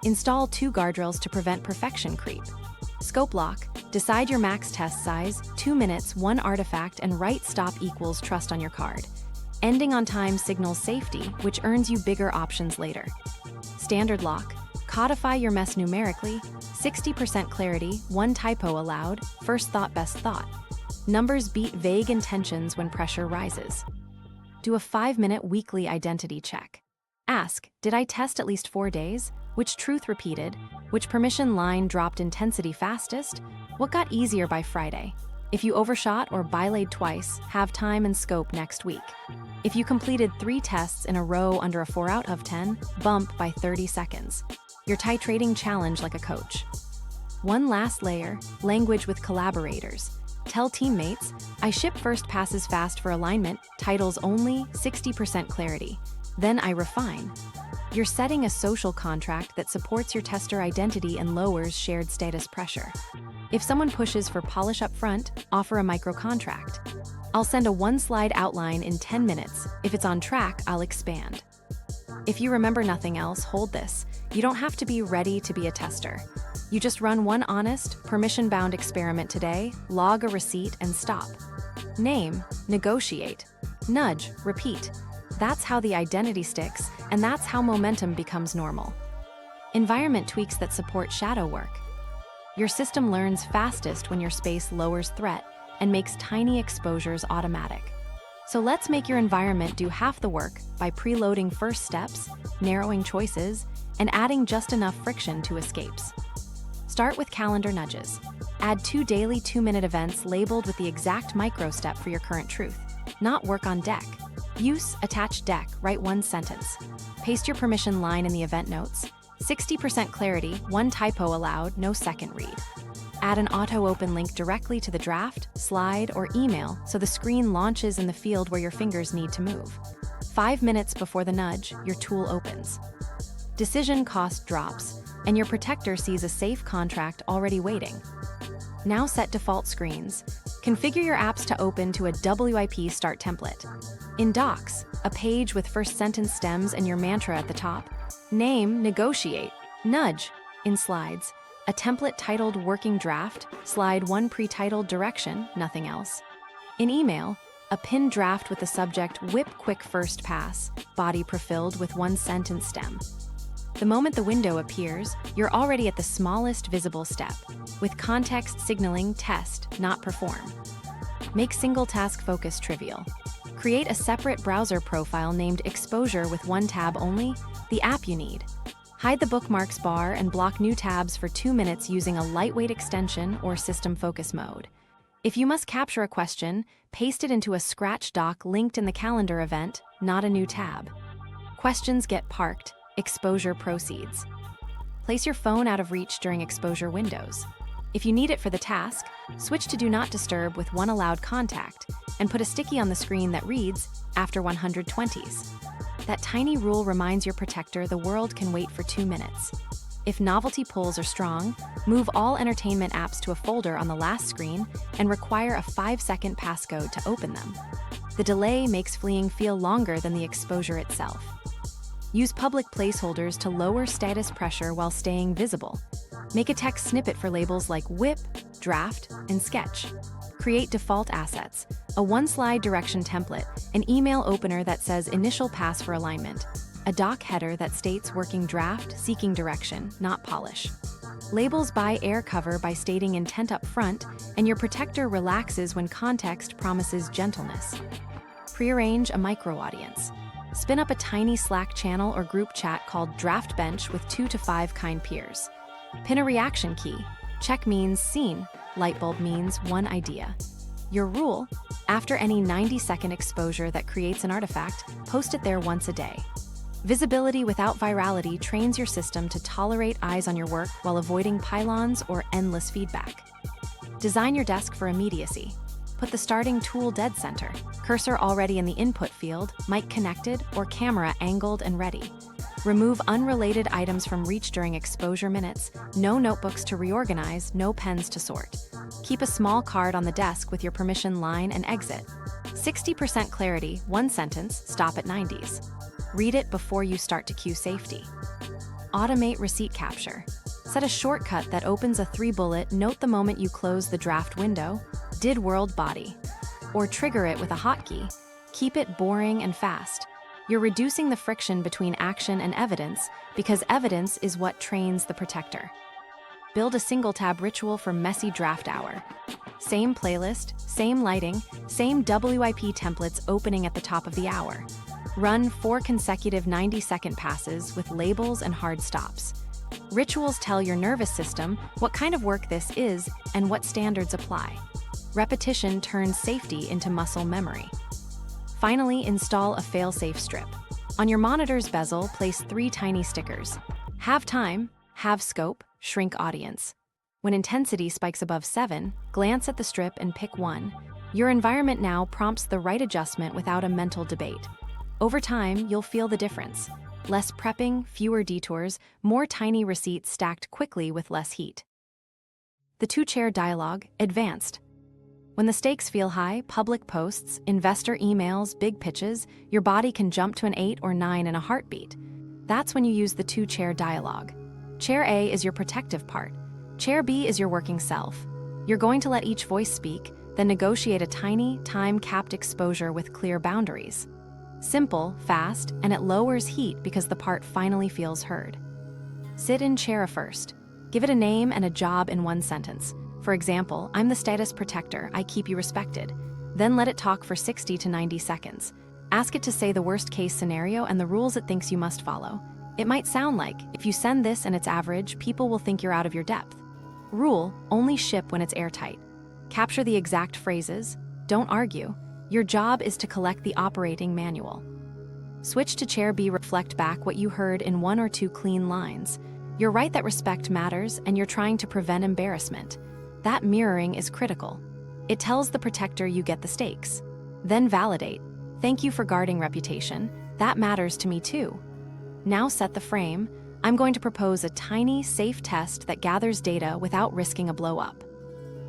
Install 2 guardrails to prevent perfection creep. Scope lock, decide your max test size, 2 minutes, 1 artifact, and write stop equals trust on your card. Ending on time signals safety, which earns you bigger options later. Standard lock. Codify your mess numerically. 60% clarity, 1 typo allowed, first thought, best thought. Numbers beat vague intentions when pressure rises. Do a 5-minute weekly identity check. Ask, did I test at least 4 days? Which truth repeated? Which permission line dropped intensity fastest? What got easier by Friday? If you overshot or bylaid twice, have time and scope next week. If you completed 3 tests in a row under a 4 out of 10, bump by 30 seconds. You're titrating challenge like a coach. One last layer, language with collaborators. Tell teammates, I ship first passes fast for alignment, titles only, 60% clarity. Then I refine. You're setting a social contract that supports your tester identity and lowers shared status pressure. If someone pushes for polish up front, offer a micro contract. I'll send a 1-slide outline in 10 minutes. If it's on track, I'll expand. If you remember nothing else, hold this. You don't have to be ready to be a tester. You just run one honest, permission-bound experiment today, log a receipt, and stop. Name, negotiate. Nudge, repeat. That's how the identity sticks, and that's how momentum becomes normal. Environment tweaks that support shadow work. Your system learns fastest when your space lowers threat and makes tiny exposures automatic. So let's make your environment do half the work by preloading first steps, narrowing choices, and adding just enough friction to escapes. Start with calendar nudges. Add 2 daily 2-minute events labeled with the exact micro step for your current truth, not work on deck. Use, attach deck, write 1 sentence. Paste your permission line in the event notes. 60% clarity, 1 typo allowed, no second read. Add an auto-open link directly to the draft, slide, or email so the screen launches in the field where your fingers need to move. 5 minutes before the nudge, your tool opens. Decision cost drops, and your protector sees a safe contract already waiting. Now set default screens. Configure your apps to open to a WIP start template. In Docs, a page with first sentence stems and your mantra at the top. Name, negotiate, nudge. In Slides, a template titled Working Draft, slide 1 pre-titled direction, nothing else. In Email, a pinned draft with the subject Whip Quick First Pass, body prefilled with 1 sentence stem. The moment the window appears, you're already at the smallest visible step, with context signaling test, not perform. Make single task focus trivial. Create a separate browser profile named Exposure with 1 tab only, the app you need. Hide the bookmarks bar and block new tabs for 2 minutes using a lightweight extension or system focus mode. If you must capture a question, paste it into a Scratch doc linked in the calendar event, not a new tab. Questions get parked. Exposure proceeds. Place your phone out of reach during exposure windows. If you need it for the task, switch to Do Not Disturb with 1 allowed contact and put a sticky on the screen that reads, after 120s. That tiny rule reminds your protector the world can wait for 2 minutes. If novelty pulls are strong, move all entertainment apps to a folder on the last screen and require a 5-second passcode to open them. The delay makes fleeing feel longer than the exposure itself. Use public placeholders to lower status pressure while staying visible. Make a text snippet for labels like whip, draft, and sketch. Create default assets, a 1-slide direction template, an email opener that says initial pass for alignment, a doc header that states working draft, seeking direction, not polish. Labels buy air cover by stating intent up front, and your protector relaxes when context promises gentleness. Prearrange a micro-audience. Spin up a tiny Slack channel or group chat called Draft Bench with 2 to 5 kind peers. Pin a reaction key. Check means seen. Lightbulb means 1 idea. Your rule: after any 90-second exposure that creates an artifact, post it there once a day. Visibility without virality trains your system to tolerate eyes on your work while avoiding pylons or endless feedback. Design your desk for immediacy. Put the starting tool dead center, cursor already in the input field, mic connected, or camera angled and ready. Remove unrelated items from reach during exposure minutes, no notebooks to reorganize, no pens to sort. Keep a small card on the desk with your permission line and exit. 60% clarity, 1 sentence, stop at 90s. Read it before you start to cue safety. Automate receipt capture. Set a shortcut that opens a 3-bullet note the moment you close the draft window, did world body. Or trigger it with a hotkey. Keep it boring and fast. You're reducing the friction between action and evidence because evidence is what trains the protector. Build a single-tab ritual for messy draft hour. Same playlist, same lighting, same WIP templates opening at the top of the hour. Run 4 consecutive 90-second passes with labels and hard stops. Rituals tell your nervous system what kind of work this is and what standards apply. Repetition turns safety into muscle memory. Finally, install a fail-safe strip. On your monitor's bezel, place 3 tiny stickers. Have time, have scope, shrink audience. When intensity spikes above 7, glance at the strip and pick one. Your environment now prompts the right adjustment without a mental debate. Over time, you'll feel the difference. Less prepping, fewer detours, more tiny receipts stacked quickly with less heat. The 2-chair dialogue, advanced. When the stakes feel high, public posts, investor emails, big pitches, your body can jump to an 8 or 9 in a heartbeat. That's when you use the 2-chair dialogue. Chair A is your protective part. Chair B is your working self. You're going to let each voice speak, then negotiate a tiny, time-capped exposure with clear boundaries. Simple, fast, and it lowers heat because the part finally feels heard. Sit in chair A first. Give it a name and a job in one sentence. For example, I'm the status protector, I keep you respected. Then let it talk for 60 to 90 seconds. Ask it to say the worst-case scenario and the rules it thinks you must follow. It might sound like, if you send this and it's average, people will think you're out of your depth. Rule, only ship when it's airtight. Capture the exact phrases. Don't argue. Your job is to collect the operating manual. Switch to chair B, reflect back what you heard in 1 or 2 clean lines. You're right that respect matters and you're trying to prevent embarrassment. That mirroring is critical. It tells the protector you get the stakes. Then validate. Thank you for guarding reputation. That matters to me too. Now set the frame. I'm going to propose a tiny, safe test that gathers data without risking a blow-up.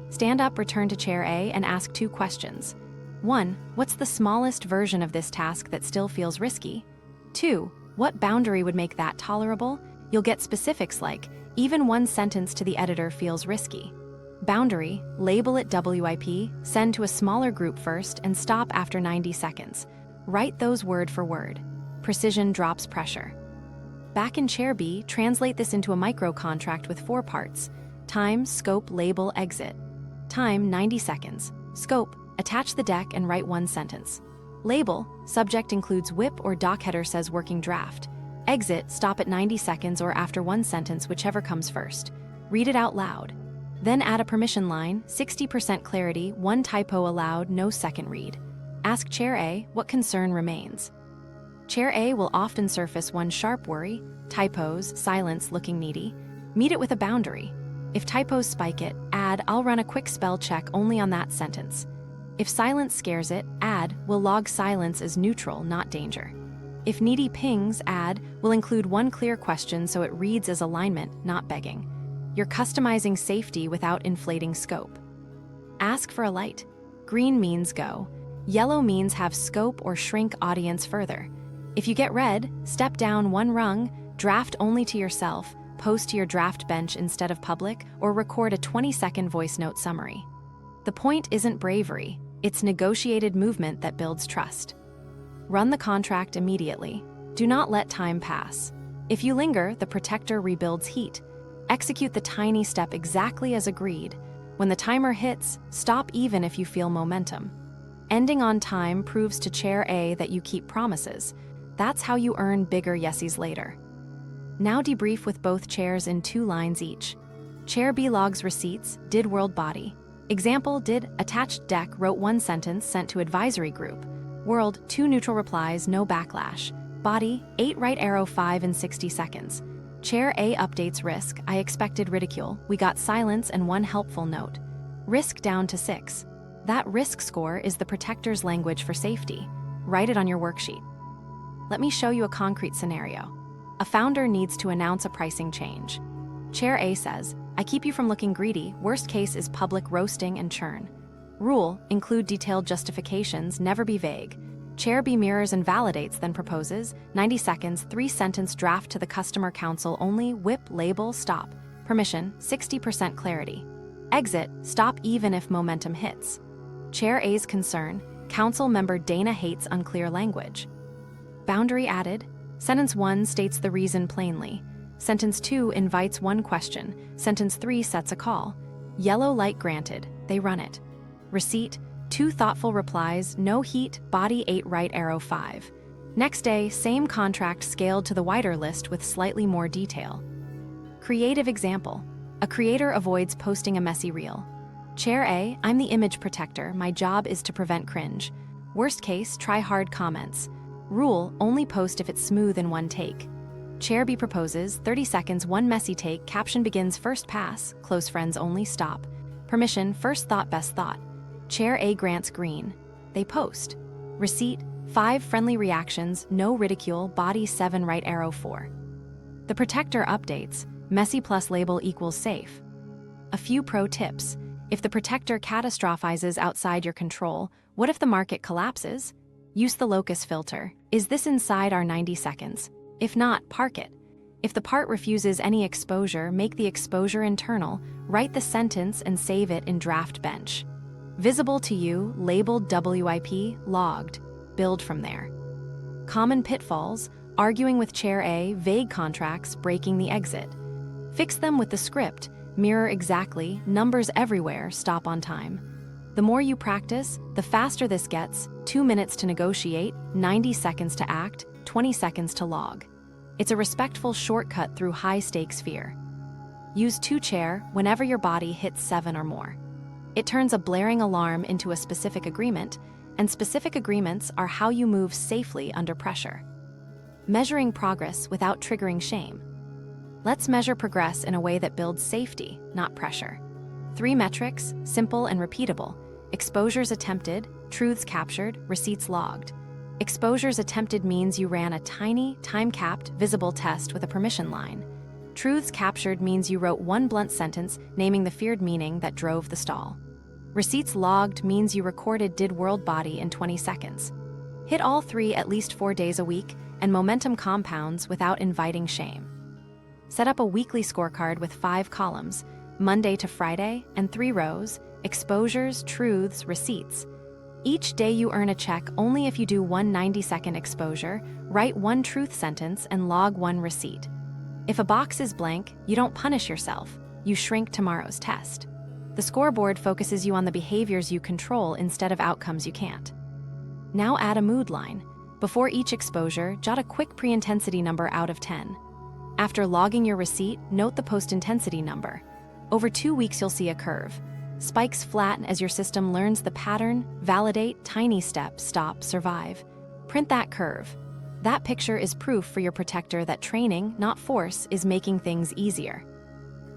Stand up, return to chair A, and ask 2 questions. 1. What's the smallest version of this task that still feels risky? 2. What boundary would make that tolerable? You'll get specifics like, even 1 sentence to the editor feels risky. Boundary, label it WIP, send to a smaller group first, and stop after 90 seconds. Write those word for word. Precision drops pressure. Back in chair B, translate this into a micro-contract with 4 parts. Time, scope, label, exit. Time, 90 seconds. Scope, attach the deck and write 1 sentence. Label, subject includes WIP or doc header says working draft. Exit, stop at 90 seconds or after 1 sentence, whichever comes first. Read it out loud. Then add a permission line, 60% clarity, 1 typo allowed, no second read. Ask chair A what concern remains. Chair A will often surface 1 sharp worry, typos, silence, looking needy. Meet it with a boundary. If typos spike it, add, I'll run a quick spell check only on that sentence. If silence scares it, add, we'll log silence as neutral, not danger. If needy pings, add, we'll include 1 clear question so it reads as alignment, not begging. You're customizing safety without inflating scope. Ask for a light. Green means go. Yellow means have scope or shrink audience further. If you get red, step down 1 rung, draft only to yourself, post to your draft bench instead of public, or record a 20-second voice note summary. The point isn't bravery, it's negotiated movement that builds trust. Run the contract immediately. Do not let time pass. If you linger, the protector rebuilds heat. Execute the tiny step exactly as agreed. When the timer hits, stop even if you feel momentum. Ending on time proves to chair A that you keep promises. That's how you earn bigger yesies later. Now debrief with both chairs in 2 lines each. Chair B logs receipts, did world body. Example, did attached deck, wrote 1 sentence, sent to advisory group. World, 2 neutral replies, no backlash. Body, 8 right arrow 5 in 60 seconds. Chair A updates risk, I expected ridicule, we got silence and 1 helpful note. Risk down to 6. That risk score is the protector's language for safety. Write it on your worksheet. Let me show you a concrete scenario. A founder needs to announce a pricing change. Chair A says, I keep you from looking greedy, worst case is public roasting and churn. Rule, include detailed justifications, never be vague. Chair B mirrors and validates, then proposes, 90 seconds, 3-sentence draft to the customer counsel only, WIP, label, stop. Permission, 60% clarity. Exit, stop even if momentum hits. Chair A's concern, Council member Dana hates unclear language. Boundary added. Sentence 1 states the reason plainly. Sentence 2 invites one question. Sentence 3 sets a call. Yellow light granted. They run it. Receipt. 2 thoughtful replies. No heat. Body 8 right arrow 5. Next day, same contract scaled to the wider list with slightly more detail. Creative example. A creator avoids posting a messy reel. Chair A, I'm the image protector. My job is to prevent cringe. Worst case, try hard comments. Rule, only post if it's smooth in one take. Chair B proposes, 30 seconds, one messy take. Caption begins first pass, close friends only, stop. Permission, first thought, best thought. Chair A grants green. They post. Receipt, 5 friendly reactions, no ridicule, body 7 right arrow 4. The protector updates, messy plus label equals safe. A few pro tips. If the protector catastrophizes outside your control, what if the market collapses? Use the locus filter. Is this inside our 90 seconds? If not, park it. If the part refuses any exposure, make the exposure internal, write the sentence and save it in draft bench. Visible to you, labeled WIP, logged. Build from there. Common pitfalls, arguing with Chair A, vague contracts, breaking the exit. Fix them with the script, mirror exactly, numbers everywhere, stop on time. The more you practice, the faster this gets. 2 minutes to negotiate, 90 seconds to act, 20 seconds to log. It's a respectful shortcut through high-stakes fear. Use to chair whenever your body hits 7 or more. It turns a blaring alarm into a specific agreement, and specific agreements are how you move safely under pressure. Measuring progress without triggering shame. Let's measure progress in a way that builds safety, not pressure. 3 metrics, simple and repeatable. Exposures attempted, truths captured, receipts logged. Exposures attempted means you ran a tiny, time-capped, visible test with a permission line. Truths captured means you wrote one blunt sentence naming the feared meaning that drove the stall. Receipts logged means you recorded did world body in 20 seconds. Hit all 3 at least 4 days a week, and momentum compounds without inviting shame. Set up a weekly scorecard with 5 columns, Monday to Friday, and 3 rows, exposures, truths, receipts. Each day you earn a check only if you do one 90-second exposure, write 1 truth sentence, and log 1 receipt. If a box is blank, you don't punish yourself, you shrink tomorrow's test. The scoreboard focuses you on the behaviors you control instead of outcomes you can't. Now add a mood line. Before each exposure, jot a quick pre-intensity number out of 10. After logging your receipt, note the post-intensity number. Over 2 weeks you'll see a curve. Spikes flatten as your system learns the pattern, validate, tiny step, stop, survive. Print that curve. That picture is proof for your protector that training, not force, is making things easier.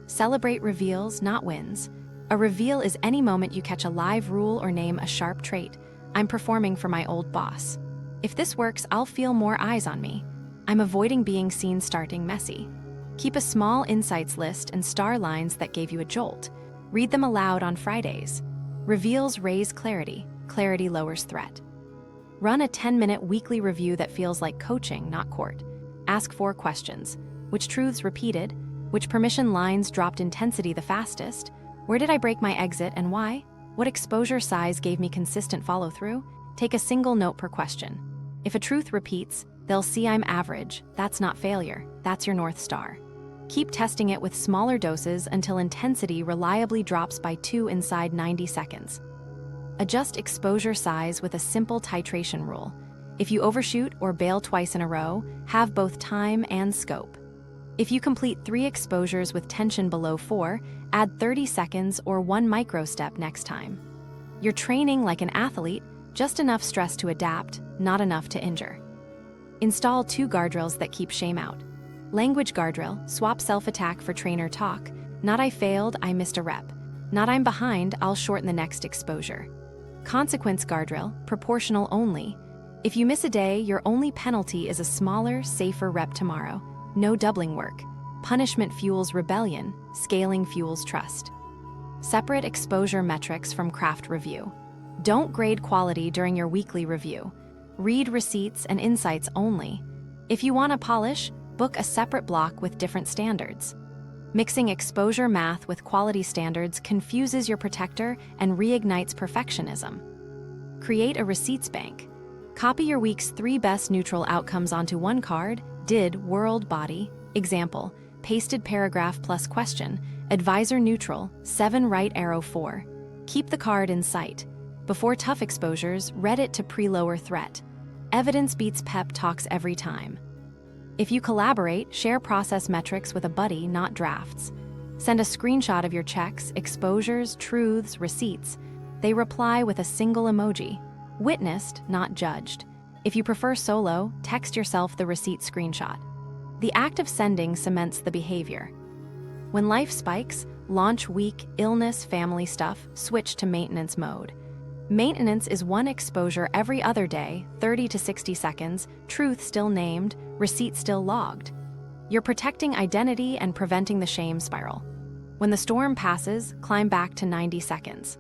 Celebrate reveals, not wins. A reveal is any moment you catch a live rule or name a sharp trait. I'm performing for my old boss. If this works, I'll feel more eyes on me. I'm avoiding being seen starting messy. Keep a small insights list and star lines that gave you a jolt. Read them aloud on Fridays. Reveals raise clarity. Clarity lowers threat. Run a 10-minute weekly review that feels like coaching, not court. Ask 4 questions. Which truths repeated? Which permission lines dropped intensity the fastest? Where did I break my exit and why? What exposure size gave me consistent follow-through? Take a single note per question. If a truth repeats, they'll see I'm average. That's not failure. That's your North Star. Keep testing it with smaller doses until intensity reliably drops by 2 inside 90 seconds. Adjust exposure size with a simple titration rule. If you overshoot or bail twice in a row, have both time and scope. If you complete 3 exposures with tension below 4, add 30 seconds or 1 micro-step next time. You're training like an athlete, just enough stress to adapt, not enough to injure. Install 2 guardrails that keep shame out. Language guardrail, swap self-attack for trainer talk. Not I failed, I missed a rep. Not I'm behind, I'll shorten the next exposure. Consequence guardrail, proportional only. If you miss a day, your only penalty is a smaller, safer rep tomorrow. No doubling work. Punishment fuels rebellion, scaling fuels trust. Separate exposure metrics from craft review. Don't grade quality during your weekly review. Read receipts and insights only. If you want to polish, book a separate block with different standards. Mixing exposure math with quality standards confuses your protector and reignites perfectionism. Create a receipts bank. Copy your week's 3 best neutral outcomes onto one card: did, world, body. Example, pasted paragraph plus question, advisor neutral, 7 right arrow 4. Keep the card in sight. Before tough exposures, read it to pre-lower threat. Evidence beats pep talks every time. If you collaborate, share process metrics with a buddy, not drafts. Send a screenshot of your checks, exposures, truths, receipts. They reply with a single emoji. Witnessed, not judged. If you prefer solo, text yourself the receipt screenshot. The act of sending cements the behavior. When life spikes, launch week, illness, family stuff, switch to maintenance mode. Maintenance is 1 exposure every other day, 30 to 60 seconds, truth still named, receipt still logged. You're protecting identity and preventing the shame spiral. When the storm passes, climb back to 90 seconds.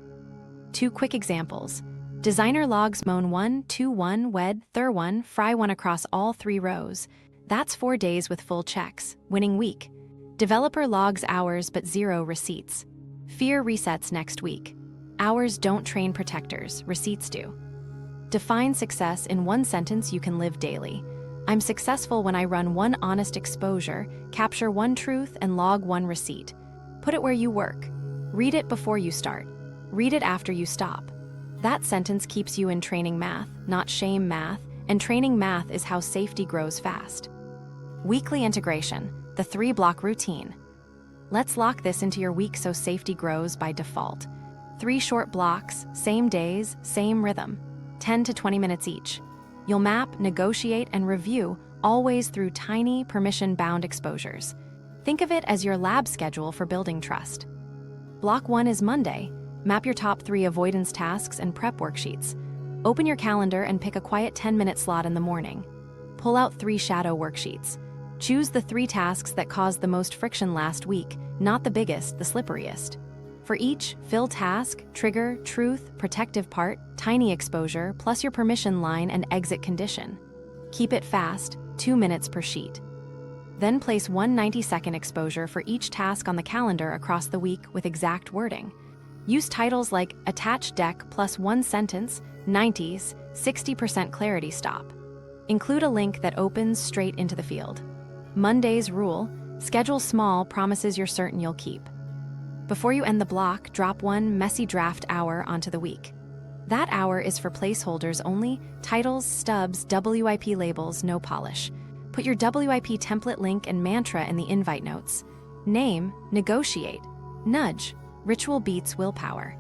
2 quick examples. Designer logs moan 1, 2, 1, wed, thir 1, fry 1 across all 3 rows. That's 4 days with full checks, winning week. Developer logs hours but 0 receipts. Fear resets next week. Hours don't train protectors, receipts do. Define success in 1 sentence you can live daily. I'm successful when I run 1 honest exposure, capture 1 truth, and log 1 receipt. Put it where you work. Read it before you start. Read it after you stop. That sentence keeps you in training math, not shame math, and training math is how safety grows fast. Weekly integration, the 3-block routine. Let's lock this into your week so safety grows by default. 3 short blocks, same days, same rhythm, 10 to 20 minutes each. You'll map, negotiate, and review, always through tiny, permission-bound exposures. Think of it as your lab schedule for building trust. Block 1 is Monday. Map your top 3 avoidance tasks and prep worksheets. Open your calendar and pick a quiet 10-minute slot in the morning. Pull out 3 shadow worksheets. Choose the 3 tasks that caused the most friction last week, not the biggest, the slipperiest. For each, fill task, trigger, truth, protective part, tiny exposure, plus your permission line and exit condition. Keep it fast, 2 minutes per sheet. Then place 1 90-second exposure for each task on the calendar across the week with exact wording. Use titles like attached deck plus 1 sentence, 90s, 60% clarity stop. Include a link that opens straight into the field. Monday's rule, schedule small, promises you're certain you'll keep. Before you end the block, drop 1 messy draft hour onto the week. That hour is for placeholders only, titles, stubs, WIP labels, no polish. Put your WIP template link and mantra in the invite notes. Name, negotiate, nudge, ritual beats willpower.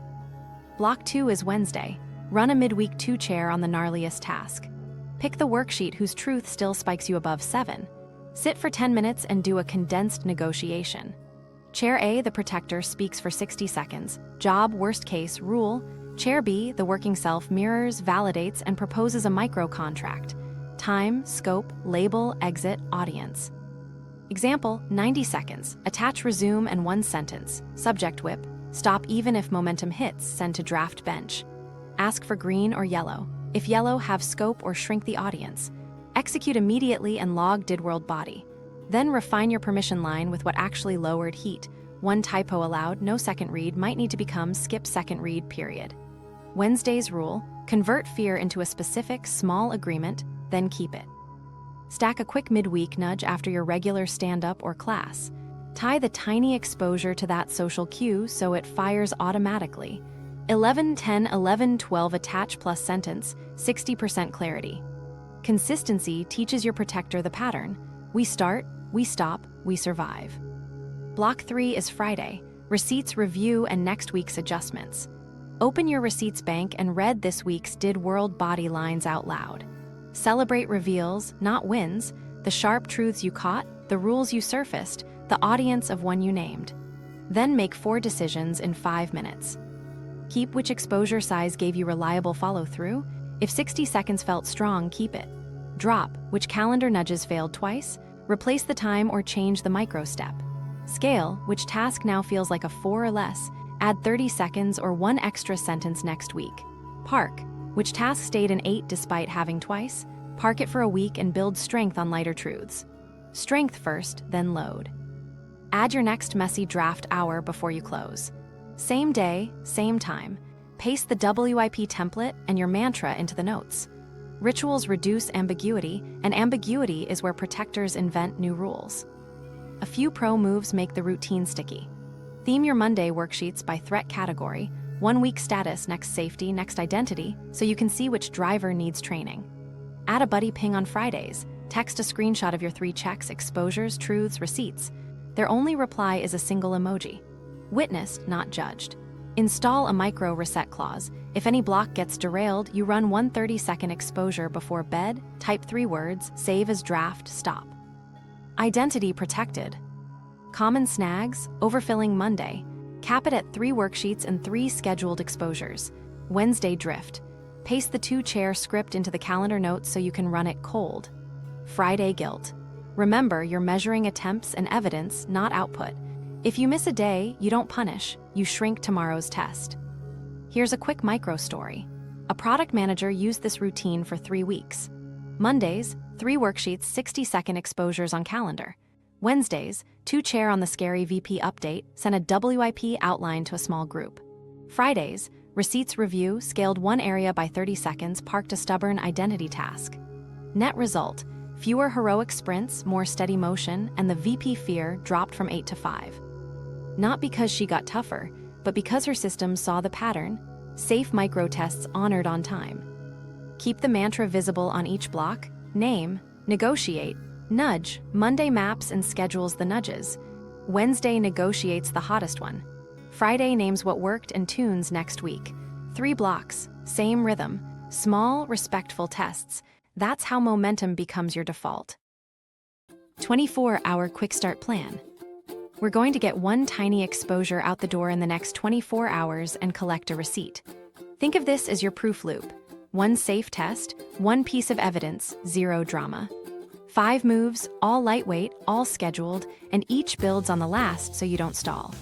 Block 2 is Wednesday. Run a midweek 2 chair on the gnarliest task. Pick the worksheet whose truth still spikes you above 7. Sit for 10 minutes and do a condensed negotiation. Chair A, the protector, speaks for 60 seconds. Job, worst case, rule. Chair B, the working self, mirrors, validates, and proposes a micro-contract. Time, scope, label, exit, audience. Example, 90 seconds. Attach resume and 1 sentence. Subject whip. Stop even if momentum hits, send to draft bench. Ask for green or yellow. If yellow, have scope or shrink the audience. Execute immediately and log did world body. Then refine your permission line with what actually lowered heat. 1 typo allowed, no second read, might need to become skip second read, period. Wednesday's rule, convert fear into a specific, small agreement, then keep it. Stack a quick midweek nudge after your regular stand-up or class. Tie the tiny exposure to that social cue so it fires automatically. 11, 10, 11, 12 attach plus sentence, 60% clarity. Consistency teaches your protector the pattern. We start, we stop, we survive. Block 3 is Friday. Receipts review and next week's adjustments. Open your receipts bank and read this week's did world body lines out loud. Celebrate reveals, not wins, the sharp truths you caught, the rules you surfaced, the audience of one you named. Then make 4 decisions in 5 minutes. Keep which exposure size gave you reliable follow-through. If 60 seconds felt strong, keep it. Drop which calendar nudges failed twice, replace the time or change the micro step. Scale which task now feels like a 4 or less, add 30 seconds or 1 extra sentence next week. Park which task stayed in 8 despite having twice, park it for a week and build strength on lighter truths. Strength first, then load. Add your next messy draft hour before you close. Same day, same time. Paste the WIP template and your mantra into the notes. Rituals reduce ambiguity, and ambiguity is where protectors invent new rules. A few pro moves make the routine sticky. Theme your Monday worksheets by threat category, 1 week status next safety, next identity, so you can see which driver needs training. Add a buddy ping on Fridays. Text a screenshot of your 3 checks, exposures, truths, receipts. Their only reply is a single emoji. Witnessed, not judged. Install a micro reset clause. If any block gets derailed, you run 1 30-second exposure before bed, type 3 words, save as draft, stop. Identity protected. Common snags, overfilling Monday. Cap it at 3 worksheets and 3 scheduled exposures. Wednesday drift. Paste the 2-chair script into the calendar notes so you can run it cold. Friday guilt. Remember, you're measuring attempts and evidence, not output. If you miss a day, you don't punish, you shrink tomorrow's test. Here's a quick micro story. A product manager used this routine for 3 weeks. Mondays, 3 worksheets, 60-second exposures on calendar. Wednesdays, 2-chair on the scary VP update, sent a WIP outline to a small group. Fridays, receipts review, scaled 1 area by 30 seconds, parked a stubborn identity task. Net result, fewer heroic sprints, more steady motion, and the VP fear dropped from 8 to 5. Not because she got tougher, but because her system saw the pattern. Safe micro tests honored on time. Keep the mantra visible on each block. Name, negotiate, nudge. Monday maps and schedules the nudges. Wednesday negotiates the hottest one. Friday names what worked and tunes next week. 3 blocks, same rhythm, small, respectful tests. That's how momentum becomes your default. 24-hour quick start plan. We're going to get 1 tiny exposure out the door in the next 24 hours and collect a receipt. Think of this as your proof loop. 1 safe test, 1 piece of evidence, 0 drama. 5 moves, all lightweight, all scheduled, and each builds on the last so you don't stall.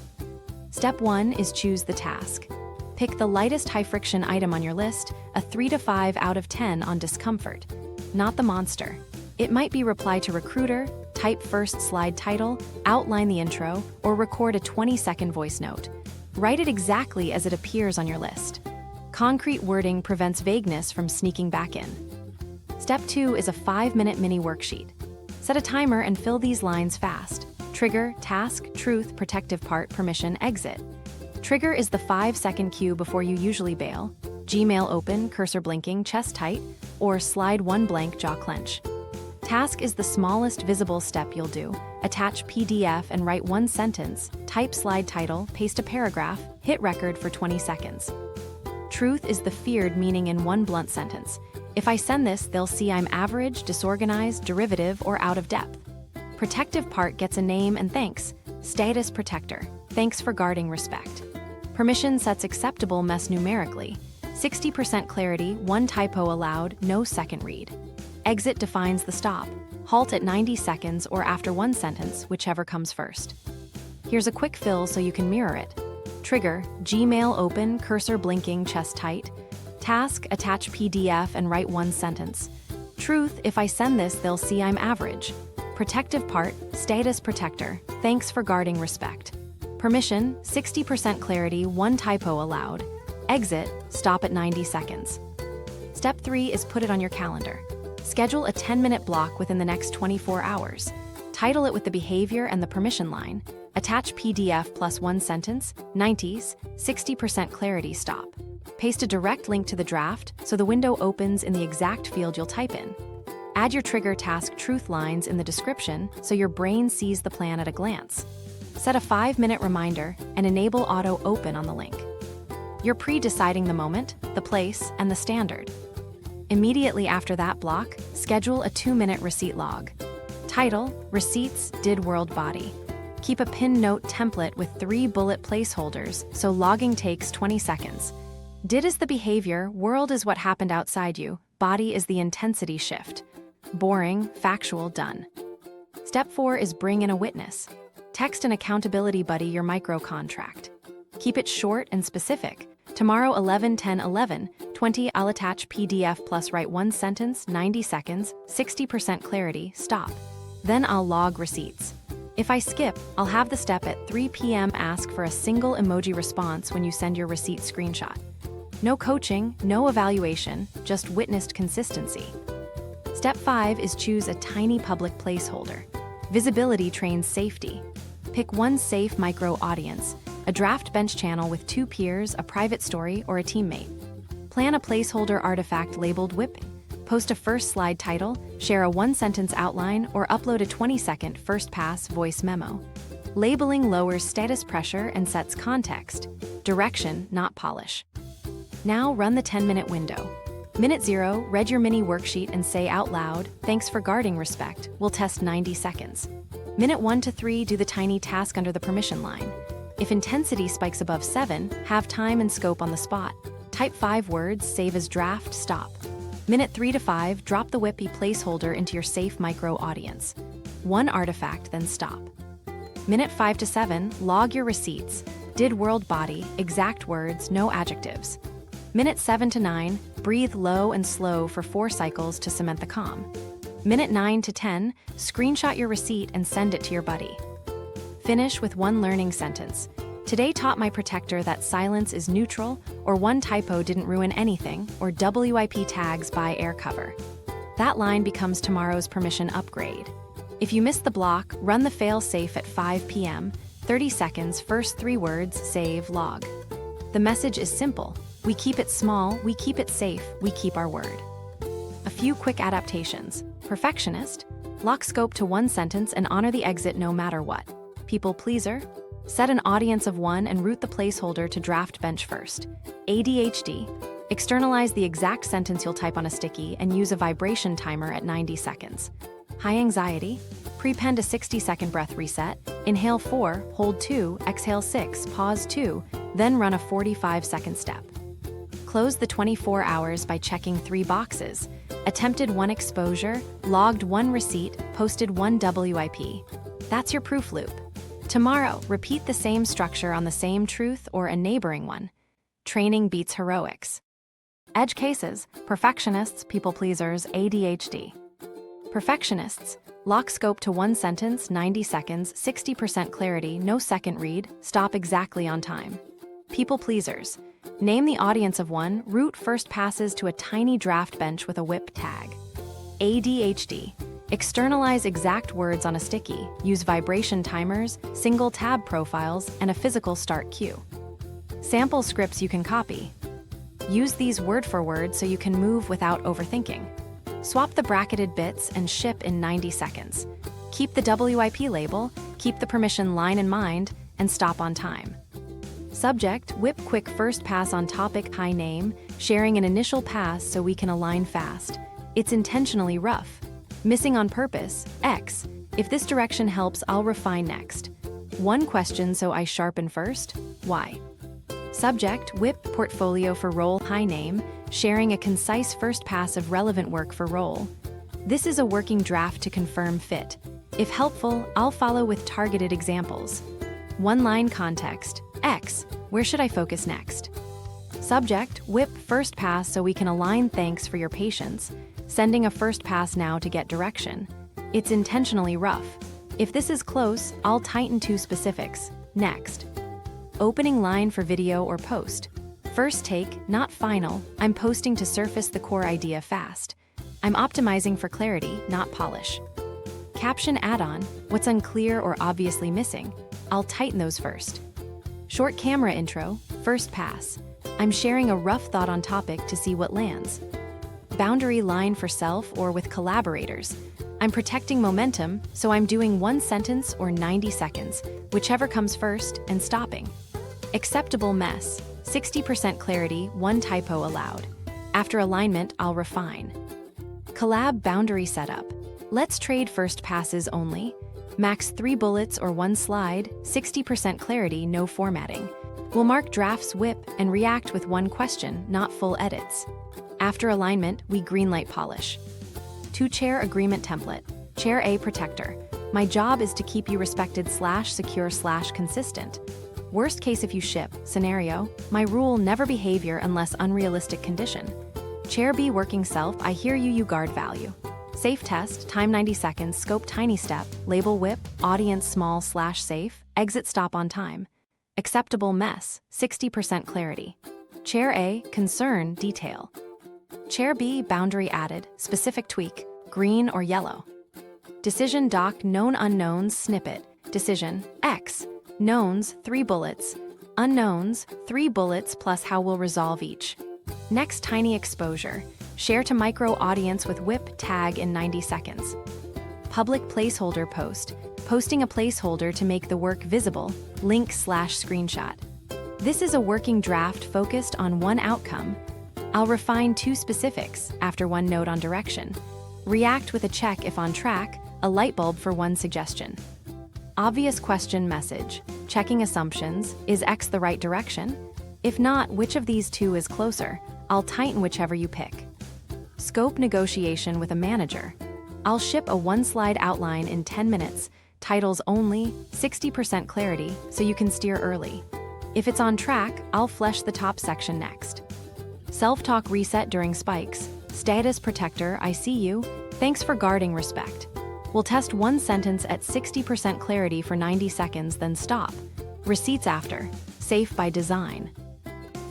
Step 1 is choose the task. Pick the lightest high-friction item on your list, a 3 to 5 out of 10 on discomfort. Not the monster. It might be reply to recruiter, type first slide title, outline the intro, or record a 20-second voice note. Write it exactly as it appears on your list. Concrete wording prevents vagueness from sneaking back in. Step 2 is a 5-minute mini worksheet. Set a timer and fill these lines fast. Trigger, task, truth, protective part, permission, exit. Trigger is the 5-second cue before you usually bail. Gmail open, cursor blinking, chest tight, or slide 1 blank, jaw clench. Task is the smallest visible step you'll do. Attach PDF and write 1 sentence, type slide title, paste a paragraph, hit record for 20 seconds. Truth is the feared meaning in 1 blunt sentence. If I send this, they'll see I'm average, disorganized, derivative, or out of depth. Protective part gets a name and thanks. Status protector. Thanks for guarding respect. Permission sets acceptable mess numerically. 60% clarity, 1 typo allowed, no second read. Exit defines the stop. Halt at 90 seconds or after 1 sentence, whichever comes first. Here's a quick fill so you can mirror it. Trigger, Gmail open, cursor blinking, chest tight. Task, attach PDF and write 1 sentence. Truth, if I send this, they'll see I'm average. Protective part, status protector, thanks for guarding respect. Permission, 60% clarity, 1 typo allowed. Exit, stop at 90 seconds. Step 3 is put it on your calendar. Schedule a 10-minute block within the next 24 hours. Title it with the behavior and the permission line. Attach PDF plus 1 sentence, 90s, 60% clarity, stop. Paste a direct link to the draft so the window opens in the exact field you'll type in. Add your trigger task truth lines in the description so your brain sees the plan at a glance. Set a 5-minute reminder and enable auto open on the link. You're pre-deciding the moment, the place, and the standard. Immediately after that block, schedule a 2-minute receipt log. Title, Receipts, Did World Body. Keep a pin note template with 3 bullet placeholders so logging takes 20 seconds. Did is the behavior, world is what happened outside you, body is the intensity shift. Boring, factual, done. Step 4 is bring in a witness. Text an accountability buddy your micro contract. Keep it short and specific. Tomorrow 11/10/11, 20 I'll attach PDF plus write 1 sentence, 90 seconds, 60% clarity, stop. Then I'll log receipts. If I skip, I'll have the step at 3 p.m. ask for a single emoji response when you send your receipt screenshot. No coaching, no evaluation, just witnessed consistency. Step 5 is choose a tiny public placeholder. Visibility trains safety. Pick one safe micro-audience, a draft bench channel with 2 peers, a private story, or a teammate. Plan a placeholder artifact labeled whipping. Post a first slide title, share a 1-sentence outline, or upload a 20-second first-pass voice memo. Labeling lowers status pressure and sets context. Direction, not polish. Now run the 10-minute window. Minute 0, read your mini worksheet and say out loud, "Thanks for guarding respect." We'll test 90 seconds. Minute 1 to 3, do the tiny task under the permission line. If intensity spikes above 7, have time and scope on the spot. Type 5 words, save as draft, stop. Minute 3 to 5, drop the whippy placeholder into your safe micro-audience. 1 artifact, then stop. Minute 5 to 7, log your receipts. Did world body, exact words, no adjectives. Minute 7 to 9, breathe low and slow for 4 cycles to cement the calm. Minute 9 to 10, screenshot your receipt and send it to your buddy. Finish with 1 learning sentence. Today taught my protector that silence is neutral, or 1 typo didn't ruin anything, or WIP tags by air cover. That line becomes tomorrow's permission upgrade. If you miss the block, run the fail-safe at 5 p.m., 30 seconds, first 3 words, save, log. The message is simple. We keep it small, we keep it safe, we keep our word. A few quick adaptations. Perfectionist, lock scope to 1 sentence and honor the exit no matter what. People pleaser, set an audience of 1 and route the placeholder to draft bench first. ADHD, externalize the exact sentence you'll type on a sticky and use a vibration timer at 90 seconds. High anxiety, prepend a 60-second breath reset, inhale 4, hold 2, exhale 6, pause 2, then run a 45-second step. Close the 24 hours by checking 3 boxes. Attempted 1 exposure, logged 1 receipt, posted 1 WIP. That's your proof loop. Tomorrow, repeat the same structure on the same truth or a neighboring one. Training beats heroics. Edge cases, perfectionists, people pleasers, ADHD. Perfectionists, lock scope to 1 sentence, 90 seconds, 60% clarity, no second read, stop exactly on time. People pleasers, name the audience of 1, route first passes to a tiny draft bench with a whip tag. ADHD, externalize exact words on a sticky, use vibration timers, single tab profiles, and a physical start cue. Sample scripts you can copy. Use these word for word so you can move without overthinking. Swap the bracketed bits and ship in 90 seconds. Keep the WIP label, keep the permission line in mind, and stop on time. Subject, whip quick first pass on topic, high name, sharing an initial pass so we can align fast. It's intentionally rough. Missing on purpose, X. If this direction helps, I'll refine next. 1 question so I sharpen first, Y. Subject, whip portfolio for role, high name, sharing a concise first pass of relevant work for role. This is a working draft to confirm fit. If helpful, I'll follow with targeted examples. 1 line context, X, where should I focus next? Subject, whip first pass so we can align, thanks for your patience. Sending a first pass now to get direction. It's intentionally rough. If this is close, I'll tighten 2 specifics, next. Opening line for video or post. First take, not final, I'm posting to surface the core idea fast. I'm optimizing for clarity, not polish. Caption add-on, what's unclear or obviously missing? I'll tighten those first. Short camera intro, first pass. I'm sharing a rough thought on topic to see what lands. Boundary line for self or with collaborators. I'm protecting momentum, so I'm doing 1 sentence or 90 seconds, whichever comes first, and stopping. Acceptable mess, 60% clarity, 1 typo allowed. After alignment, I'll refine. Collab boundary setup. Let's trade first passes only. Max 3 bullets or 1 slide, 60% clarity, no formatting. We'll mark drafts whip and react with 1 question, not full edits. After alignment, we greenlight polish. 2-chair agreement template. Chair A protector. My job is to keep you respected / secure / consistent. Worst case if you ship, scenario, my rule never behavior unless unrealistic condition. Chair B working self, I hear you, you guard value. Safe test, time 90 seconds, scope tiny step, label whip, audience small / safe, exit stop on time. Acceptable mess, 60% clarity. Chair A, concern, detail. Chair B, boundary added, specific tweak, green or yellow. Decision doc, known unknowns, snippet. Decision X, knowns, 3 bullets. Unknowns, 3 bullets plus how we'll resolve each. Next, tiny exposure. Share to micro audience with whip tag in 90 seconds. Public placeholder post. Posting a placeholder to make the work visible, link/screenshot. This is a working draft focused on one outcome. I'll refine 2 specifics after 1 note on direction. React with a check if on track, a light bulb for 1 suggestion. Obvious question message. Checking assumptions. Is X the right direction? If not, which of these 2 is closer? I'll tighten whichever you pick. Scope negotiation with a manager. I'll ship a 1-slide outline in 10 minutes, titles only, 60% clarity, so you can steer early. If it's on track, I'll flesh the top section next. Self-talk reset during spikes. Status protector, I see you. Thanks for guarding respect. We'll test 1 sentence at 60% clarity for 90 seconds, then stop. Receipts after. Safe by design.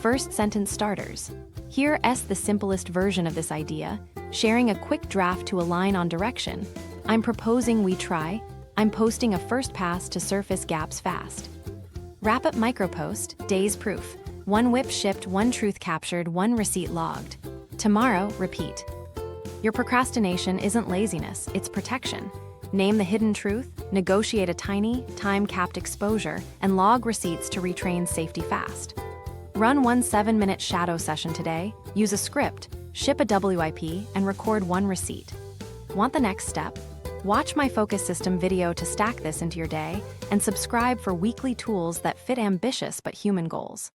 First sentence starters. Here is the simplest version of this idea, sharing a quick draft to align on direction. I'm proposing we try. I'm posting a first pass to surface gaps fast. Wrap-up micropost, days proof. 1 whip shipped, 1 truth captured, 1 receipt logged. Tomorrow, repeat. Your procrastination isn't laziness, it's protection. Name the hidden truth, negotiate a tiny, time-capped exposure, and log receipts to retrain safety fast. Run 1 7-minute shadow session today, use a script, ship a WIP, and record 1 receipt. Want the next step? Watch my focus system video to stack this into your day, and subscribe for weekly tools that fit ambitious but human goals.